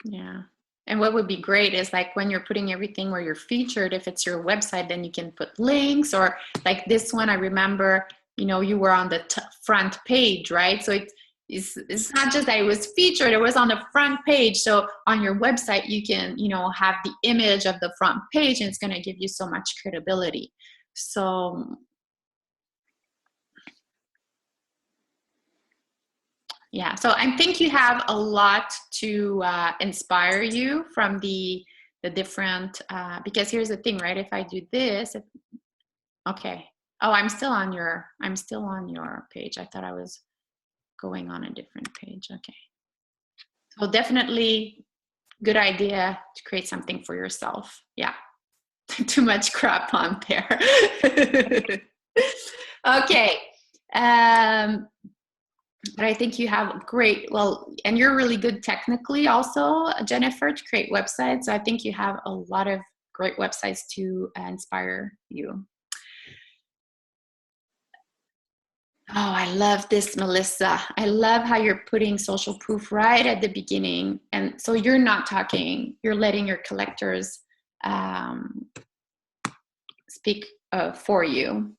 Yeah. And what would be great is, like, when you're putting everything where you're featured, if it's your website, then you can put links, or like this one, I remember, you know, you were on the front page, right? So it's not just that it was featured, it was on the front page. So on your website, you can, you know, have the image of the front page, and it's going to give you so much credibility. So yeah, so I think you have a lot to inspire you from the different, because here's the thing, right? If I do this, okay. Oh, I'm still on your page. I thought I was going on a different page. Okay. So definitely good idea to create something for yourself. Yeah. Too much crap on there. Okay. But I think you have great, well, and you're really good technically also, Jennifer, to create websites. So I think you have a lot of great websites to inspire you. Oh, I love this, Melissa. I love how you're putting social proof right at the beginning. And so you're not talking, you're letting your collectors speak for you.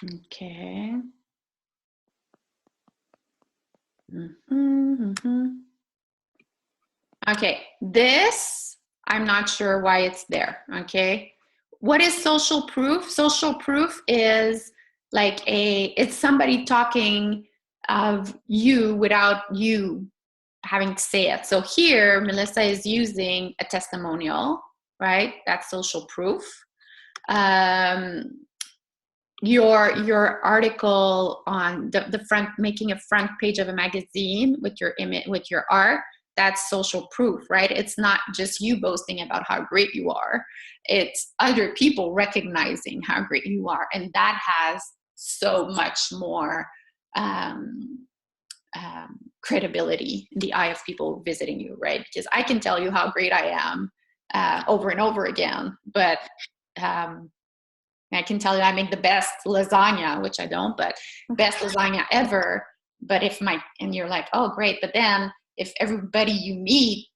Okay. Okay, this, I'm not sure why it's there, okay? What is social proof? Social proof is like it's somebody talking of you without you having to say it. So here, Melissa is using a testimonial, right? That's social proof. Your article on the front, making a front page of a magazine with your image, with your art, that's social proof, right? It's not just you boasting about how great you are. It's other people recognizing how great you are. And that has so much more credibility in the eye of people visiting you, right? Because I can tell you how great I am over and over again, but I can tell you I make the best lasagna, which I don't, but best lasagna ever. But and you're like, oh, great. But then if everybody you meet,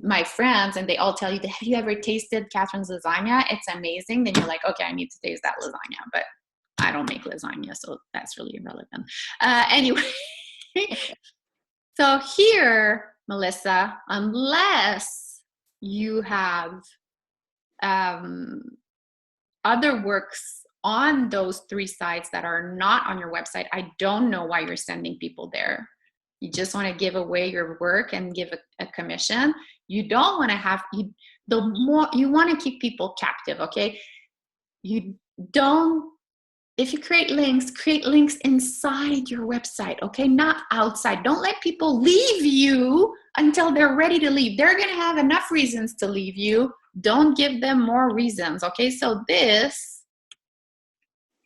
my friends, and they all tell you, have you ever tasted Catherine's lasagna? It's amazing. Then you're like, okay, I need to taste that lasagna. But I don't make lasagna, so that's really irrelevant. Anyway, so here, Melissa, unless you have other works on those 3 sites that are not on your website, I don't know why you're sending people there. You just want to give away your work and give a commission. You don't want to have, you want to keep people captive, okay? You don't, if you create links inside your website, okay? Not outside. Don't let people leave you until they're ready to leave. They're going to have enough reasons to leave you. Don't give them more reasons, okay? So this,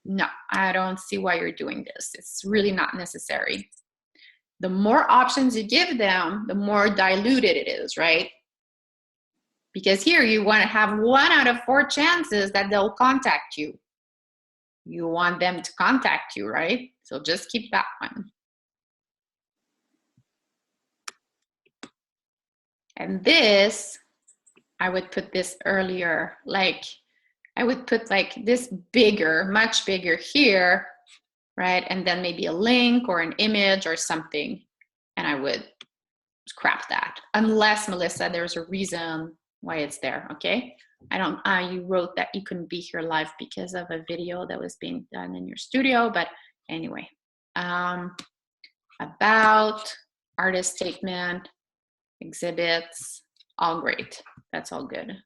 no, I don't see why you're doing this. It's really not necessary. The more options you give them, the more diluted it is, right? Because here you want to have 1 out of 4 chances that they'll contact you. You want them to contact you, right? So just keep that one. And this, I would put this earlier, like I would put like this bigger, much bigger here, right? And then maybe a link or an image or something. And I would scrap that. Unless, Melissa, there's a reason why it's there, okay? You wrote that you couldn't be here live because of a video that was being done in your studio, but anyway. About, artist statement, exhibits, all great. That's all good.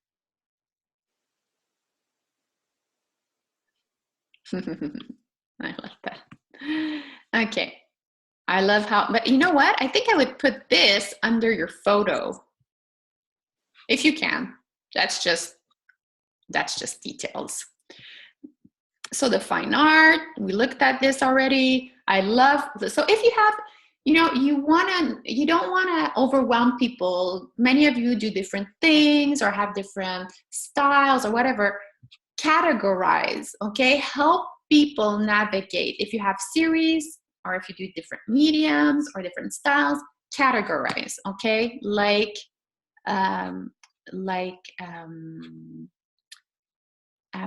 I love that. Okay. I love how, but you know what? I think I would put this under your photo. If you can. That's just details. So the fine art, we looked at this already. I love, so if you have, you don't want to overwhelm people. Many of you do different things or have different styles or whatever. Categorize, okay? Help people navigate. If you have series or if you do different mediums or different styles, categorize, okay?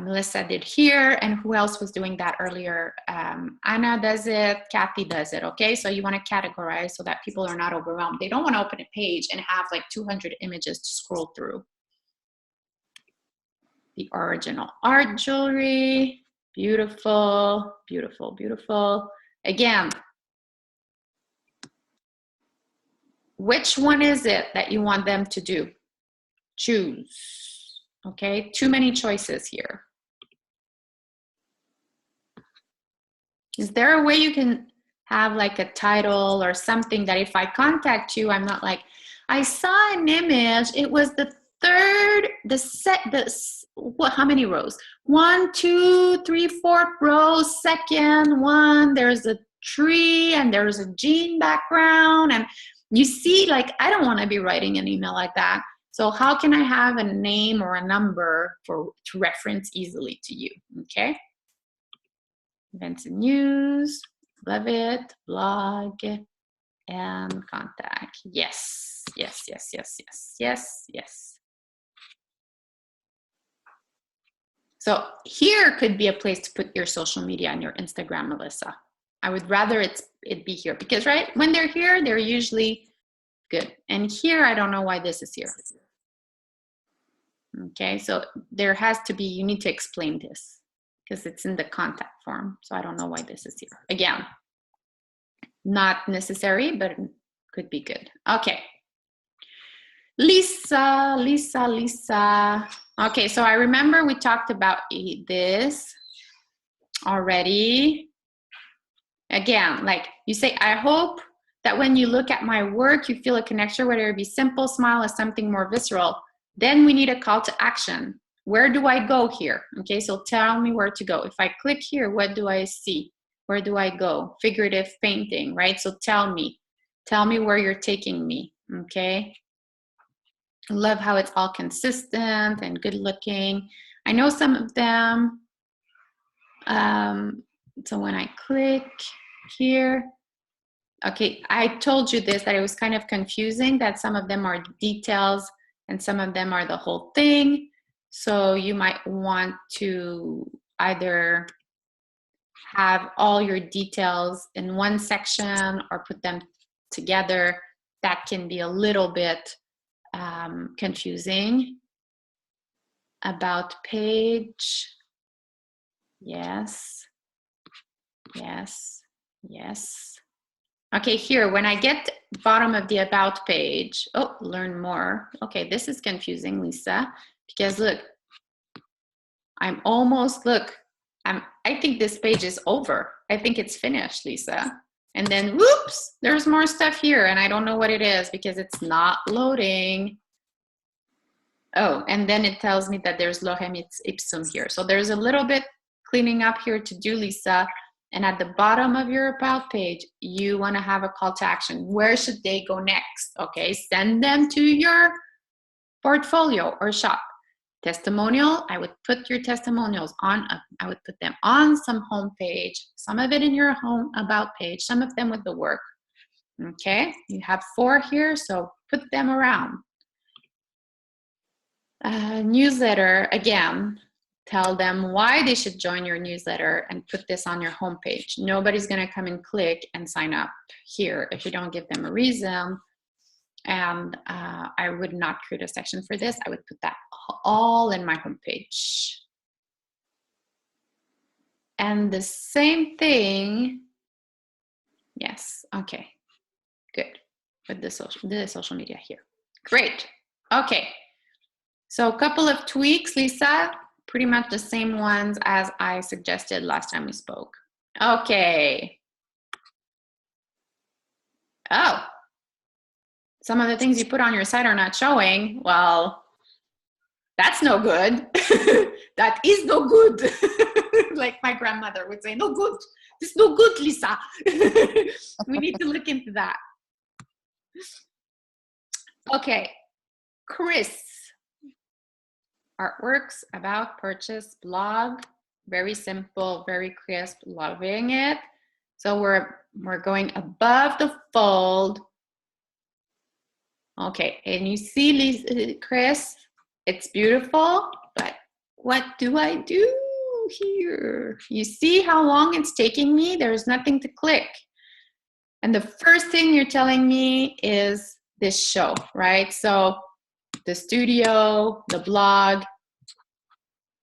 Melissa did here, and who else was doing that earlier? Anna does it, Kathy does it, okay? So you want to categorize so that people are not overwhelmed. They don't want to open a page and have like 200 images to scroll through. The original art jewelry, beautiful, beautiful, beautiful. Again, which one is it that you want them to do? Choose, okay? Too many choices here. Is there a way you can have like a title or something that if I contact you, I'm not like, I saw an image, it was the third, how many rows? 1, 2, 3, 4 rows, second one, there's a tree and there's a jean background. And you see, like, I don't want to be writing an email like that. So how can I have a name or a number to reference easily to you, okay? Events and news, love it, blog, and contact. Yes, yes, yes, yes, yes, yes, yes. So here could be a place to put your social media and your Instagram, Melissa. I would rather it be here because, right, when they're here, they're usually good. And here, I don't know why this is here. Okay, so there has to be, you need to explain this because it's in the contact form. So I don't know why this is here. Again, not necessary, but could be good. Okay. Lisa. Okay, so I remember we talked about this already. Again, like you say, I hope that when you look at my work, you feel a connection, whether it be simple, smile, or something more visceral. Then we need a call to action. Where do I go here? Okay, so tell me where to go. If I click here, what do I see? Where do I go? Figurative painting, right? So tell me where you're taking me, okay? I love how it's all consistent and good looking. I know some of them. So when I click here, okay, I told you this, that it was kind of confusing, that some of them are details and some of them are the whole thing. So you might want to either have all your details in one section or put them together. That can be a little bit confusing. About page. Yes. Yes. Yes. Okay, here, when I get bottom of the about page, oh, learn more. Okay, this is confusing, Lisa, because look, I'm almost, look, I think this page is over. I think it's finished, Lisa. And then, whoops, there's more stuff here, and I don't know what it is because it's not loading. Oh, and then it tells me that there's lorem ipsum here. So there's a little bit cleaning up here to do, Lisa. And at the bottom of your about page, you want to have a call to action. Where should they go next? Okay, send them to your portfolio or shop. Testimonial, I would put your testimonials on, I would put them on some home page, some of it in your home about page, some of them with the work. Okay, you have 4 here, so put them around. Newsletter, again, tell them why they should join your newsletter and put this on your homepage. Nobody's going to come and click and sign up here if you don't give them a reason. And I would not create a section for this. I would put that all in my homepage. And the same thing, yes, okay, good. With the social media here. Great, okay. So a couple of tweaks, Lisa, pretty much the same ones as I suggested last time we spoke. Okay. Oh, some of the things you put on your site are not showing. Well, that's no good. That is no good. Like my grandmother would say, no good. This is no good, Lisa. We need to look into that. Okay, Chris. Artworks, about, purchase, blog, very simple, very crisp, loving it. So we're going above the fold. Okay, and you see, Chris, it's beautiful, but what do I do here? You see how long it's taking me? There's nothing to click. And the first thing you're telling me is this show, right? So the studio, the blog,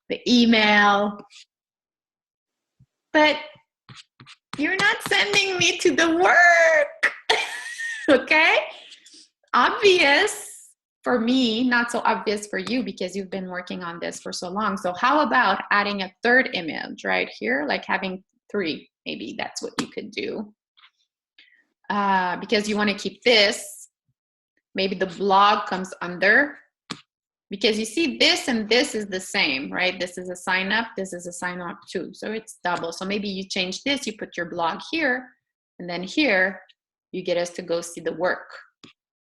the email, but you're not sending me to the work, okay? Obvious for me, not so obvious for you because you've been working on this for so long. So how about adding a third image right here, like having 3? Maybe that's what you could do. Because you want to keep this. Maybe the blog comes under. Because you see this and this is the same, right? This is a sign up, this is a sign up too. So it's double. So maybe you change this, you put your blog here, and then here you get us to go see the work.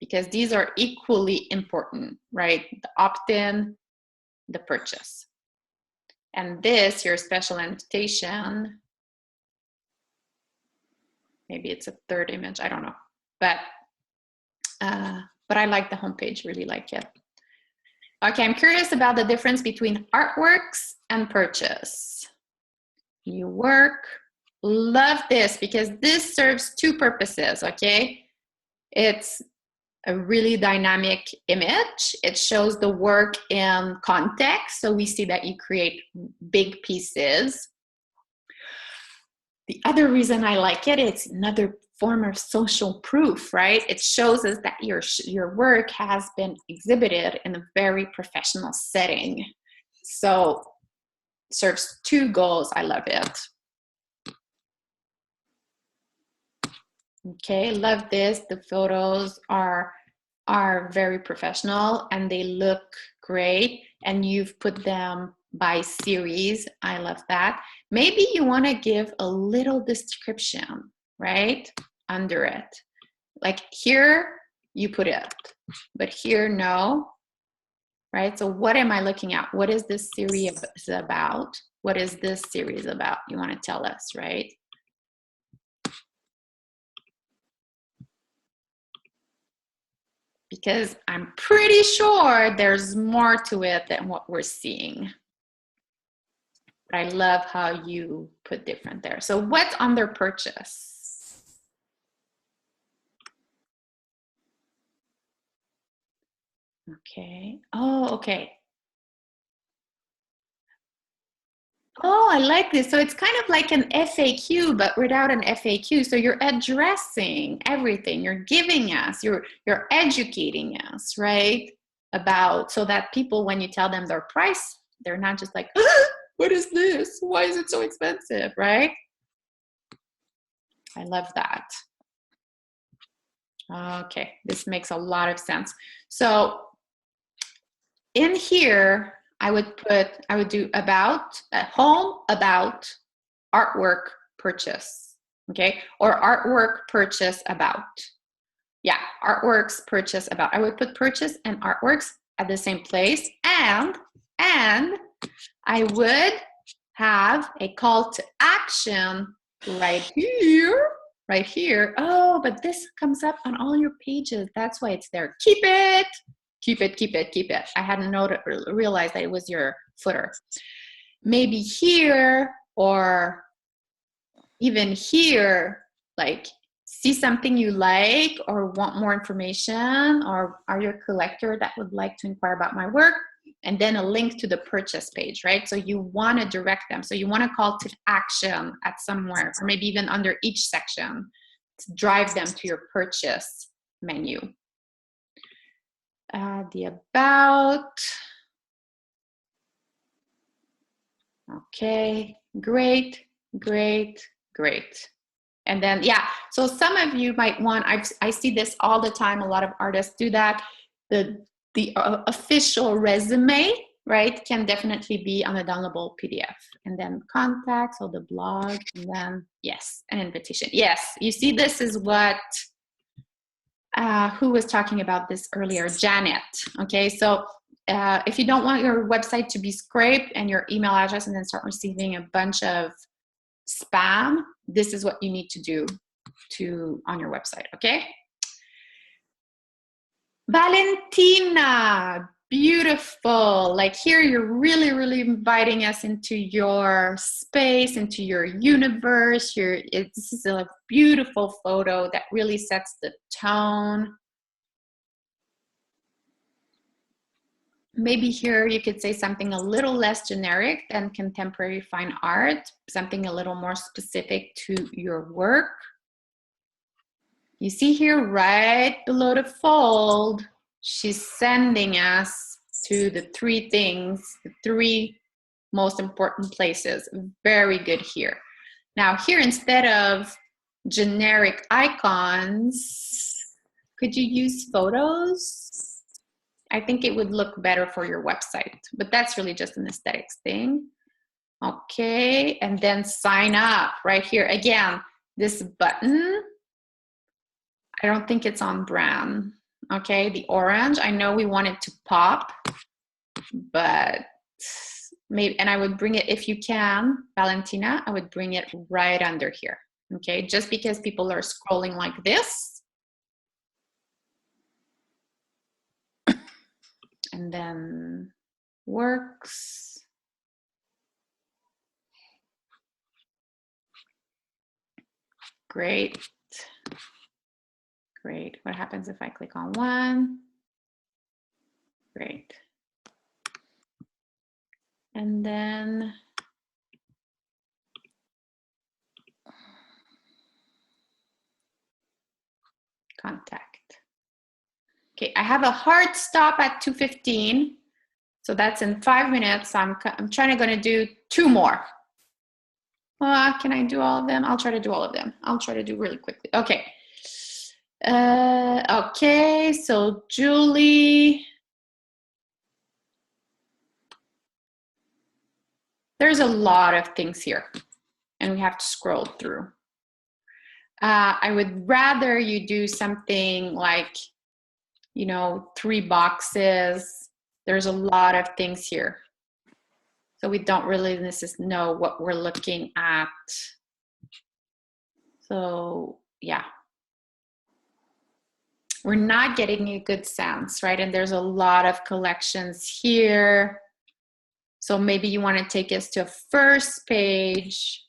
Because these are equally important, right? The opt-in, the purchase. And this, your special invitation, maybe it's a third image, I don't know. But I like the homepage, really like it. Okay, I'm curious about the difference between artworks and purchase. New work, love this because this serves two purposes, okay? It's a really dynamic image. It shows the work in context, so we see that you create big pieces. The other reason I like it, it's another form of social proof, right? It shows us that your work has been exhibited in a very professional setting. So serves two goals. I love it. Okay, love this. The photos are very professional and they look great, and you've put them by series. I love that. Maybe you want to give a little description, right, under it. Like here, you put it, but here, no, right? So what am I looking at? What is this series about? What is this series about? You want to tell us, right? Because I'm pretty sure there's more to it than what we're seeing. But I love how you put different there. So what's under purchase? Okay. Oh, okay. Oh, I like this. So it's kind of like an FAQ, but without an FAQ. So you're addressing everything. You're giving us, you're educating us, right? About, so that people, when you tell them their price, they're not just like, what is this? Why is it so expensive, right? I love that. Okay, this makes a lot of sense. So in here, I would do about, home, about, artwork, purchase, okay? Or artwork, purchase, about. Yeah, artworks, purchase, about. I would put purchase and artworks at the same place, and I would have a call to action right here, right here. Oh, but this comes up on all your pages. That's why it's there. Keep it, keep it, keep it, keep it. I hadn't realized that it was your footer. Maybe here or even here, like see something you like or want more information, or are you a collector that would like to inquire about my work? And then a link to the purchase page, right? So you want to direct them. So you want to call to action at somewhere, or maybe even under each section to drive them to your purchase menu. The about. Okay, great, great, great. And then, yeah, so some of you might want, I see this all the time, a lot of artists do that. The official resume, right, can definitely be on a downloadable PDF. And then contacts or the blog, and then, yes, an invitation. Yes, you see, this is what, who was talking about this earlier? Janet, okay? So if you don't want your website to be scraped and your email address and then start receiving a bunch of spam, this is what you need to do on your website, okay? Valentina, beautiful. Like here, you're really, really inviting us into your space, into your universe. This is a beautiful photo that really sets the tone. Maybe here you could say something a little less generic than contemporary fine art, something a little more specific to your work. You see here right below the fold, she's sending us to the three things, the three most important places. Very good here. Now here, instead of generic icons, could you use photos? I think it would look better for your website, but that's really just an aesthetics thing. Okay, and then sign up right here. Again, this button, I don't think it's on brand. Okay, the orange, I know we want it to pop, but maybe, and I would bring it, if you can, Valentina, I would bring it right under here. Okay, just because people are scrolling like this. And then works. Great. Great. What happens if I click on one? Great. And then contact. Okay, I have a hard stop at 2:15. So that's in 5 minutes. I'm trying to do 2 more. Can I do all of them? I'll try to do all of them. I'll try to do really quickly. Okay. Okay, so Julie. There's a lot of things here, and we have to scroll through. I would rather you do something like, you know, 3 boxes. There's a lot of things here. So we don't really necessarily know what we're looking at. So yeah. We're not getting a good sense, right? And there's a lot of collections here. So maybe you want to take us to a first page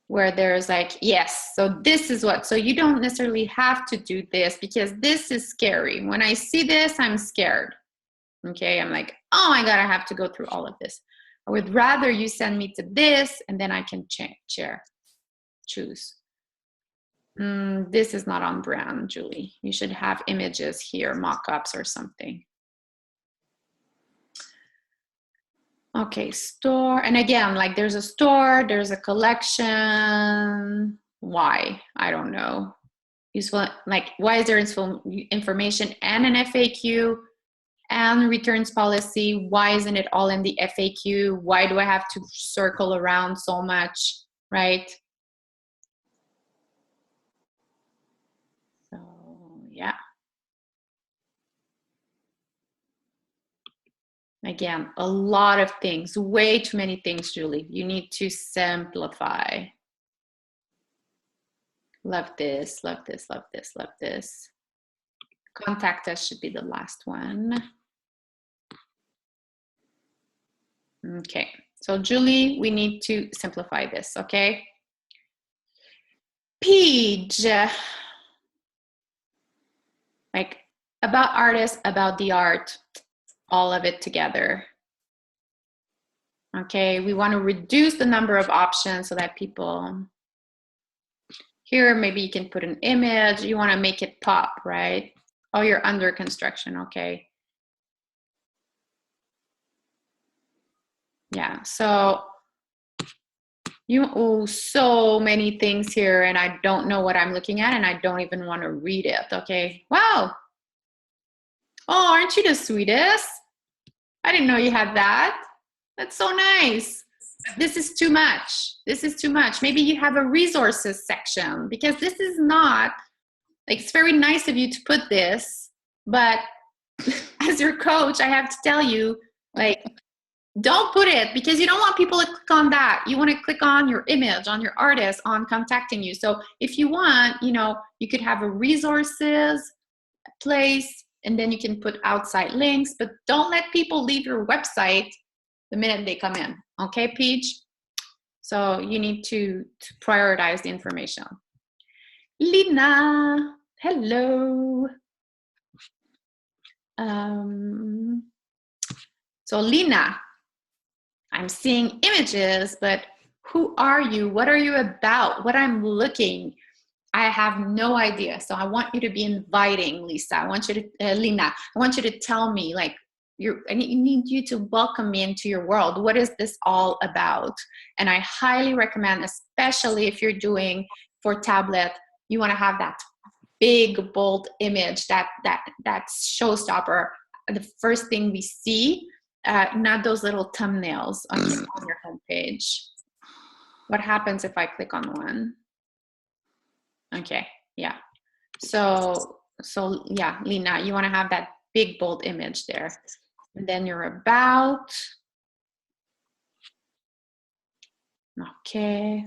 where there's like, yes, so this is what, so you don't necessarily have to do this because this is scary. When I see this, I'm scared. Okay, I'm like, oh my God, I have to go through all of this. I would rather you send me to this and then I can choose. This is not on brand, Julie. You should have images here, mock-ups or something. Okay, store, and again, like there's a store, there's a collection. Why? I don't know. Useful, like why is there useful information and an FAQ and returns policy? Why isn't it all in the FAQ? Why do I have to circle around so much, right? So, yeah. Again, a lot of things, way too many things, Julie. You need to simplify. Love this, love this, love this, love this. Contact us should be the last one. Okay, so Julie, we need to simplify this, okay? Page. Like about artists, about the art, all of it together. Okay, we want to reduce the number of options so that people, here maybe you can put an image, you want to make it pop, right? Oh, you're under construction, okay. Yeah, so so many things here and I don't know what I'm looking at and I don't even want to read it, okay? Wow. Oh, aren't you the sweetest? I didn't know you had that. That's so nice. This is too much. This is too much. Maybe you have a resources section because this is not, like, it's very nice of you to put this, but as your coach, I have to tell you, like, don't put it because you don't want people to click on that. You want to click on your image, on your artist, on contacting you. So if you want, you know, you could have a resources place and then you can put outside links, but don't let people leave your website the minute they come in. Okay, Peach? So you need to prioritize the information. Lina, hello. So Lina, I'm seeing images, but who are you? What are you about? What I'm looking? I have no idea. So I want you to be inviting, Lisa. I want you to, Lina, I want you to tell me, like, I need you to welcome me into your world. What is this all about? And I highly recommend, especially if you're doing for tablet, you want to have that big bold image, that showstopper, the first thing we see, not those little thumbnails on your homepage. What happens if I click on one? Okay, yeah. So yeah, Lena, you want to have that big bold image there. And then your about. Okay.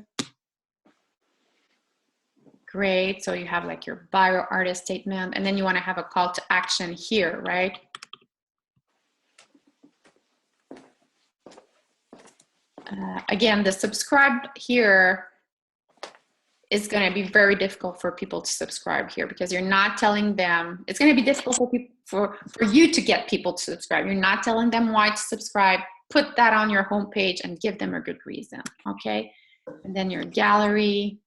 Great. So you have like your bio, artist statement, and then you want to have a call to action here, right? Again, the subscribe here is going to be very difficult for people to subscribe here because you're not telling them. It's going to be difficult for people, for you to get people to subscribe. You're not telling them why to subscribe. Put that on your homepage and give them a good reason. Okay. And then your gallery.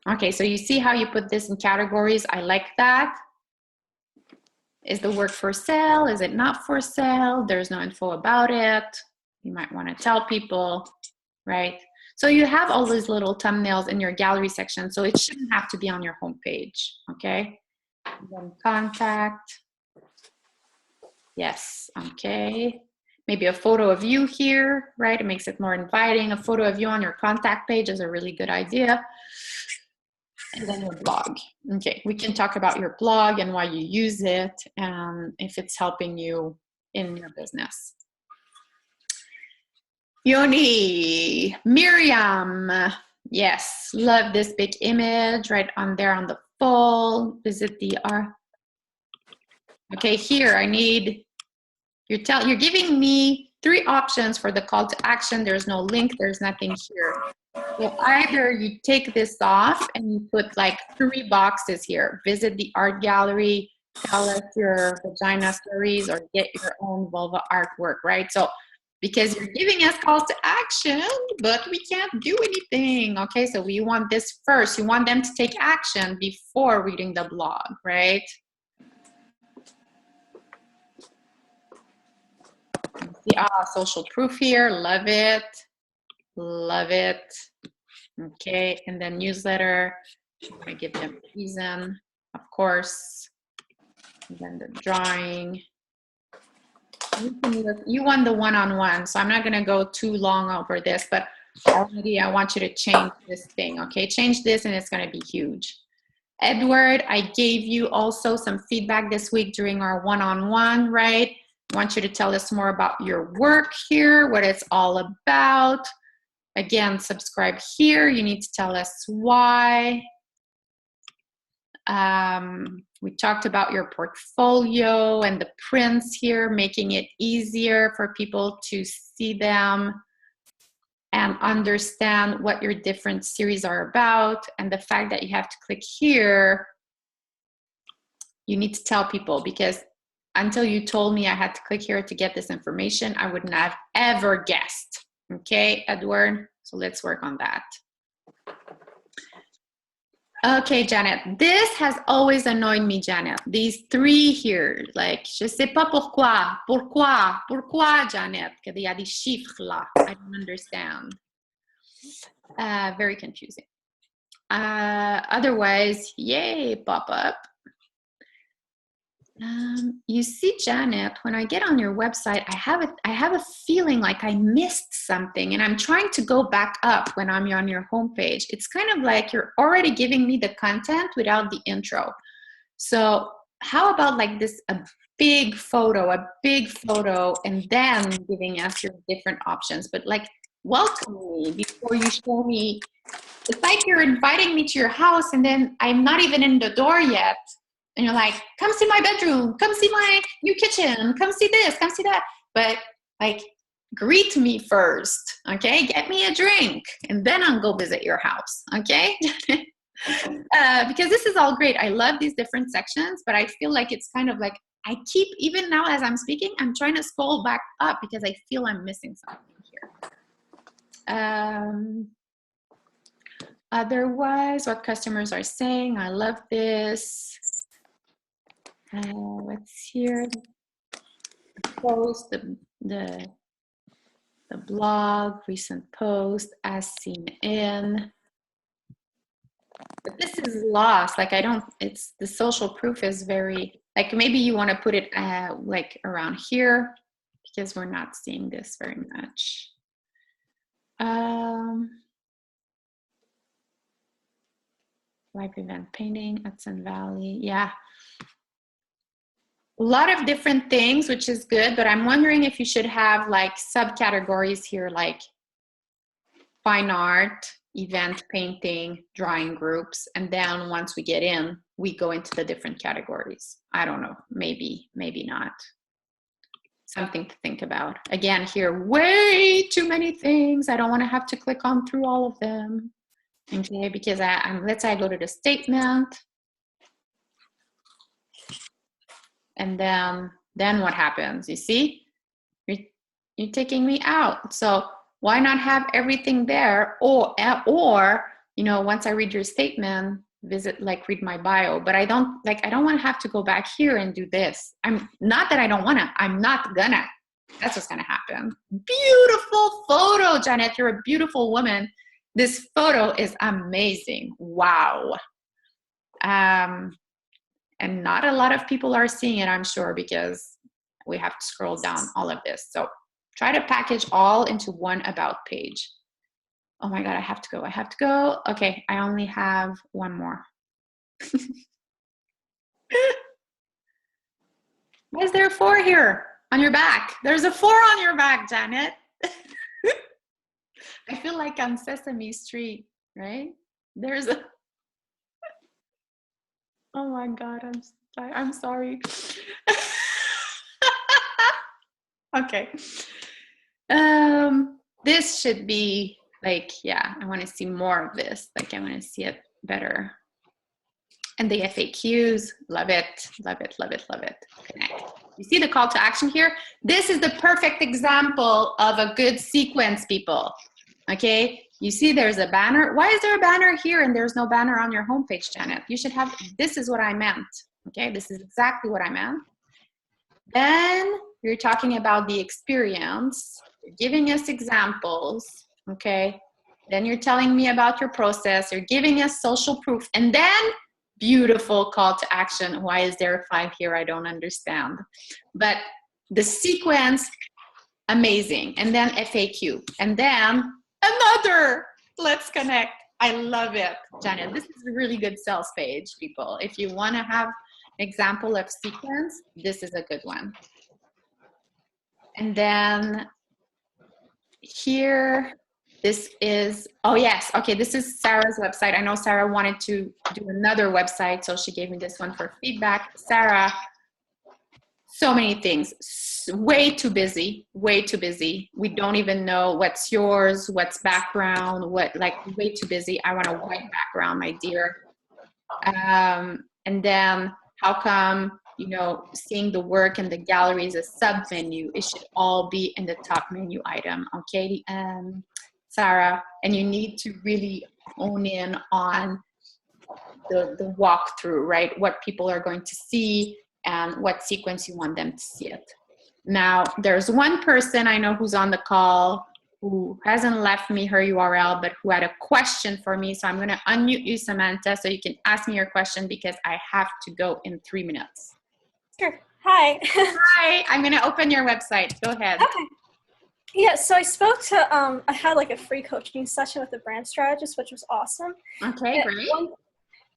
Okay, so you see how you put this in categories. I like that. Is the work for sale? Is it not for sale? There's no info about it. You might want to tell people, right? So you have all these little thumbnails in your gallery section, so it shouldn't have to be on your homepage, okay? And then contact. Yes, okay. Maybe a photo of you here, right? It makes it more inviting. A photo of you on your contact page is a really good idea. And then your blog. Okay, we can talk about your blog and why you use it and if it's helping you in your business. Yoni, Miriam, yes, love this big image right on there on the full. Visit the R. Okay, here I need, you're giving me 3 options for the call to action. There's no link, there's nothing here. So either you take this off and you put like 3 boxes here. Visit the art gallery, tell us your vagina stories, or get your own vulva artwork, right? So because you're giving us calls to action, but we can't do anything, okay? So we want this first. You want them to take action before reading the blog, right? See, social proof here, love it, love it. Okay, and then newsletter, I give them a reason, of course. And then the drawing. You want the one-on-one, so I'm not gonna go too long over this, but already I want you to change this thing, okay? Change this and it's gonna be huge. Edward, I gave you also some feedback this week during our one-on-one, right? I want you to tell us more about your work here, what it's all about. Again, subscribe here. You need to tell us why. We talked about your portfolio and the prints here, making it easier for people to see them and understand what your different series are about. And the fact that you have to click here, you need to tell people, because until you told me I had to click here to get this information, I wouldn't have ever guessed. Okay, Edward, so let's work on that. Okay, Janet, this has always annoyed me, Janet. These 3 here, like, je sais pas pourquoi, Janet, qu'il y a des chiffres là. I don't understand. Very confusing. Otherwise, yay, pop up. You see, Janet, when I get on your website, I have a feeling like I missed something, and I'm trying to go back up when I'm on your homepage. It's kind of like you're already giving me the content without the intro. So how about like this, a big photo, and then giving us your different options, but like welcome me before you show me. It's like you're inviting me to your house and then I'm not even in the door yet. And you're like, come see my bedroom, come see my new kitchen, come see this, come see that. But like, greet me first, okay? Get me a drink, and then I'll go visit your house, okay? Because this is all great. I love these different sections, but I feel like it's kind of like, I keep, even now as I'm speaking, I'm trying to scroll back up because I feel I'm missing something here. Otherwise, what customers are saying, I love this. Let's hear. post, the blog, recent post, as seen in. But this is lost. Like it's the social proof is very, like maybe you want to put it like around here because we're not seeing this very much. Live event painting, Hudson Valley. Yeah. A lot of different things, which is good, but I'm wondering if you should have like subcategories here, like fine art, event painting, drawing groups, and then once we get in, we go into the different categories. I don't know, maybe not. Something to think about. Again, here, way too many things. I don't want to have to click on through all of them. Okay, because let's say I go to the statement, and then what happens? You see, you're taking me out. So why not have everything there? Or you know, once I read your statement, read my bio. But I don't want to have to go back here and do this. I'm not that I don't want to. I'm not gonna. That's what's gonna happen. Beautiful photo, Janet. You're a beautiful woman. This photo is amazing. Wow. And not a lot of people are seeing it, I'm sure, because we have to scroll down all of this. So try to package all into one about page. Oh my God, I have to go. Okay, I only have one more. Why is there a 4 here on your back? There's a 4 on your back, Janet. I feel like on Sesame Street, right? There's a... Oh my God, I'm sorry. Okay. This should be like, yeah, I want to see more of this. Like I want to see it better. And the FAQs, love it, love it, love it, love it. Connect. You see the call to action here? This is the perfect example of a good sequence, people. Okay, you see there's a banner. Why is there a banner here and there's no banner on your homepage, Janet? You should have, this is what I meant. Okay, this is exactly what I meant. Then you're talking about the experience, you're giving us examples, okay? Then you're telling me about your process, you're giving us social proof, and then beautiful call to action. Why is there a 5 here? I don't understand. But the sequence, amazing. And then FAQ. And then another, let's connect. I love it, Janet. This is a really good sales page, people. If you want to have an example of sequence, this is a good one. And then here, this is, oh yes, okay, this is Sarah's website. I know Sarah wanted to do another website, so she gave me this one for feedback. Sarah, so many things, way too busy, way too busy. We don't even know what's yours, what's background, what, like way too busy. I want a white background, my dear. And then how come, you know, seeing the work in the gallery is a sub menu? It should all be in the top menu item, okay, Sarah? And you need to really hone in on the walkthrough, right? What people are going to see and what sequence you want them to see it. Now, there's one person I know who's on the call who hasn't left me her URL, but who had a question for me. So I'm going to unmute you, Samantha, so you can ask me your question because I have to go in 3 minutes. Sure. Hi. Hi. I'm going to open your website. Go ahead. Okay. Yeah, so I spoke to, I had like a free coaching session with the brand strategist, which was awesome. Okay, great.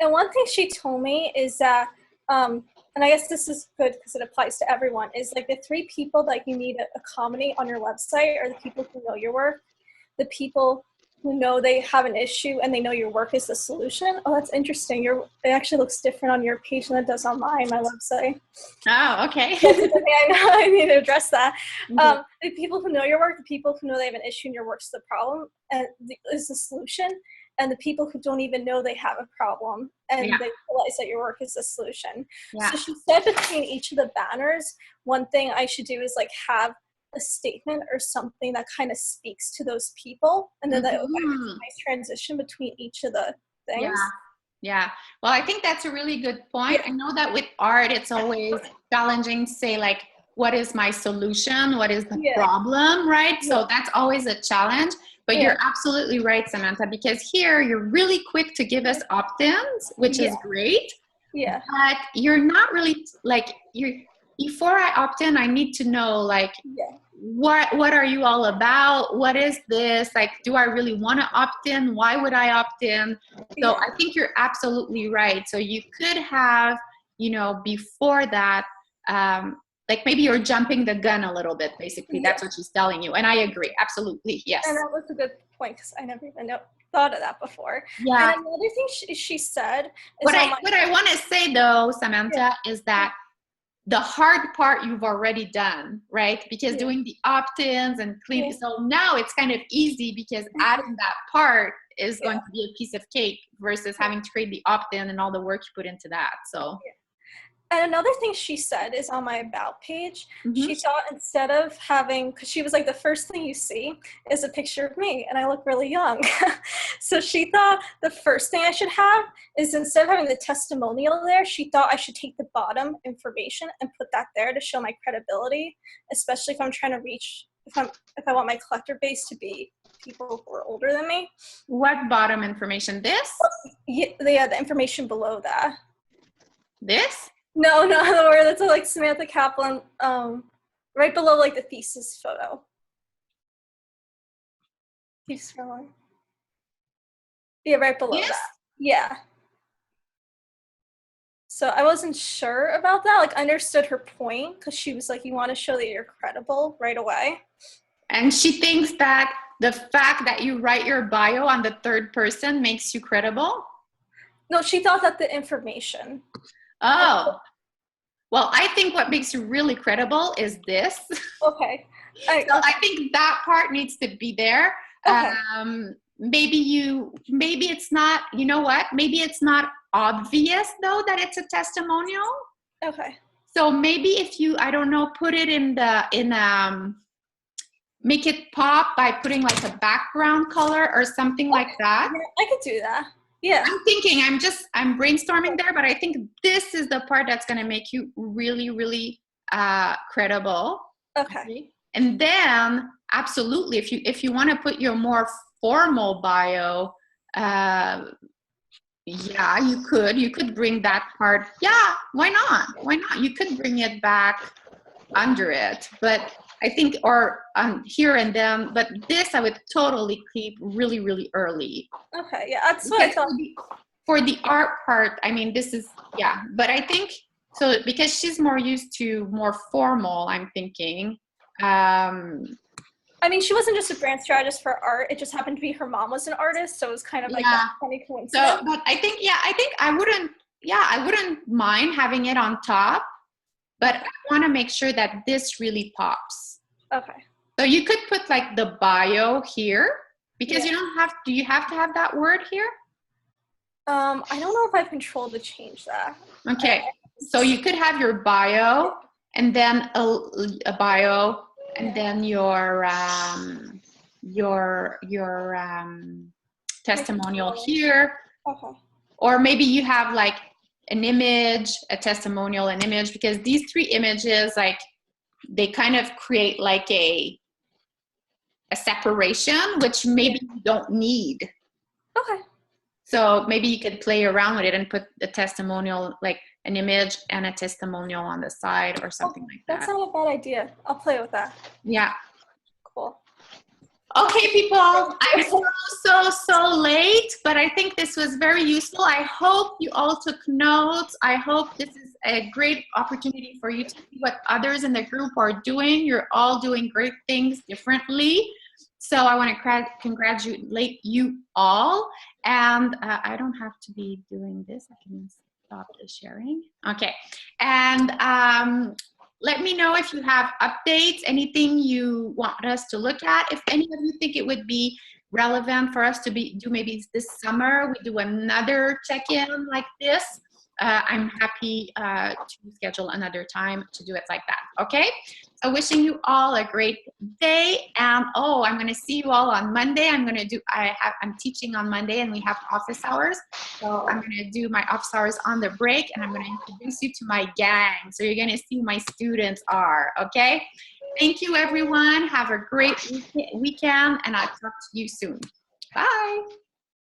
And one thing she told me is that, and I guess this is good because it applies to everyone, is like the 3 people that you need to accommodate on your website are the people who know your work, the people who know they have an issue and they know your work is the solution. Oh, that's interesting. It actually looks different on your page than it does on my website. Oh, okay. I know I need to address that. The people who know your work, the people who know they have an issue and your work's the problem and is the solution, and the people who don't even know they have a problem and they realize that your work is the solution. Yeah. So she said between each of the banners, one thing I should do is like have a statement or something that kind of speaks to those people, and then that would be a nice transition between each of the things. Yeah. Well, I think that's a really good point. I know that with art, it's always challenging to say like, what is my solution? What is the Yeah. problem, right? Yeah. So that's always a challenge. But Yeah. you're absolutely right, Samantha, because here you're really quick to give us opt-ins, which is great. Yeah. But you're not really like before I opt in, I need to know like what are you all about? What is this? Like, do I really want to opt in? Why would I opt in? So I think you're absolutely right. So you could have, you know, before that, like maybe you're jumping the gun a little bit, basically. That's what she's telling you. And I agree. Absolutely. Yes. And that was a good point because I never even thought of that before. Yeah. And another thing she said is what I want to say though, Samantha, is that the hard part you've already done, right? Because doing the opt-ins and clean, so now it's kind of easy because adding that part is going to be a piece of cake versus having to create the opt-in and all the work you put into that. So. And another thing she said is on my about page, she thought instead of having, because she was like, the first thing you see is a picture of me and I look really young. So she thought the first thing I should have is instead of having the testimonial there, she thought I should take the bottom information and put that there to show my credibility, especially if I'm trying to reach, if I want my collector base to be people who are older than me. What bottom information? This? Yeah, the information below that. This? No, where that's like Samantha Kaplan, right below like the thesis photo. Keep scrolling. Yeah, right below that. Yeah. So I wasn't sure about that. Like, I understood her point because she was like, you want to show that you're credible right away. And she thinks that the fact that you write your bio on the third person makes you credible? No, she thought that the information. Oh. Well, I think what makes you really credible is this. Okay. So I think that part needs to be there. Okay. Maybe it's not, you know what? Maybe it's not obvious though that it's a testimonial. Okay. So maybe if you, I don't know, put it make it pop by putting like a background color or something like that. Yeah, I could do that. Yeah. I'm brainstorming there, but I think this is the part that's going to make you really, really credible. Okay. And then absolutely, if you want to put your more formal bio, yeah, you could bring that part. Yeah, why not? You could bring it back under it, but I think, or here and then, but this I would totally keep really, really early. Okay, yeah, that's what I thought. For the art part, I mean, this is, yeah, but I think, so because she's more used to more formal, I'm thinking. I mean, she wasn't just a brand strategist for art. It just happened to be her mom was an artist, so it was kind of like that funny coincidence. So, but I think I wouldn't mind having it on top, but I want to make sure that this really pops. Okay. So you could put like the bio here because you don't have, do you have to have that word here? I don't know if I have control to change that. Okay. So you could have your bio and then a bio and then your testimonial here. Okay. Or maybe you have like an image, a testimonial, an image, because these three images, like, they kind of create like a separation, which maybe you don't need. Okay. So maybe you could play around with it and put a testimonial, like an image and a testimonial on the side or something like that. That's not a bad idea. I'll play with that. Yeah. Cool. Okay, people, I'm so late, but I think this was very useful. I hope you all took notes. I hope this is a great opportunity for you to see what others in the group are doing. You're all doing great things differently. So I want to congratulate you all. And I don't have to be doing this. I can stop the sharing. Okay. And let me know if you have updates, anything you want us to look at. If any of you think it would be relevant for us to do maybe this summer, we do another check-in like this. I'm happy to schedule another time to do it like that. Okay? So wishing you all a great day. And I'm going to see you all on Monday. I'm teaching on Monday and we have office hours. So I'm going to do my office hours on the break and I'm going to introduce you to my gang. So you're going to see who my students are. Okay? Thank you, everyone. Have a great weekend and I'll talk to you soon. Bye.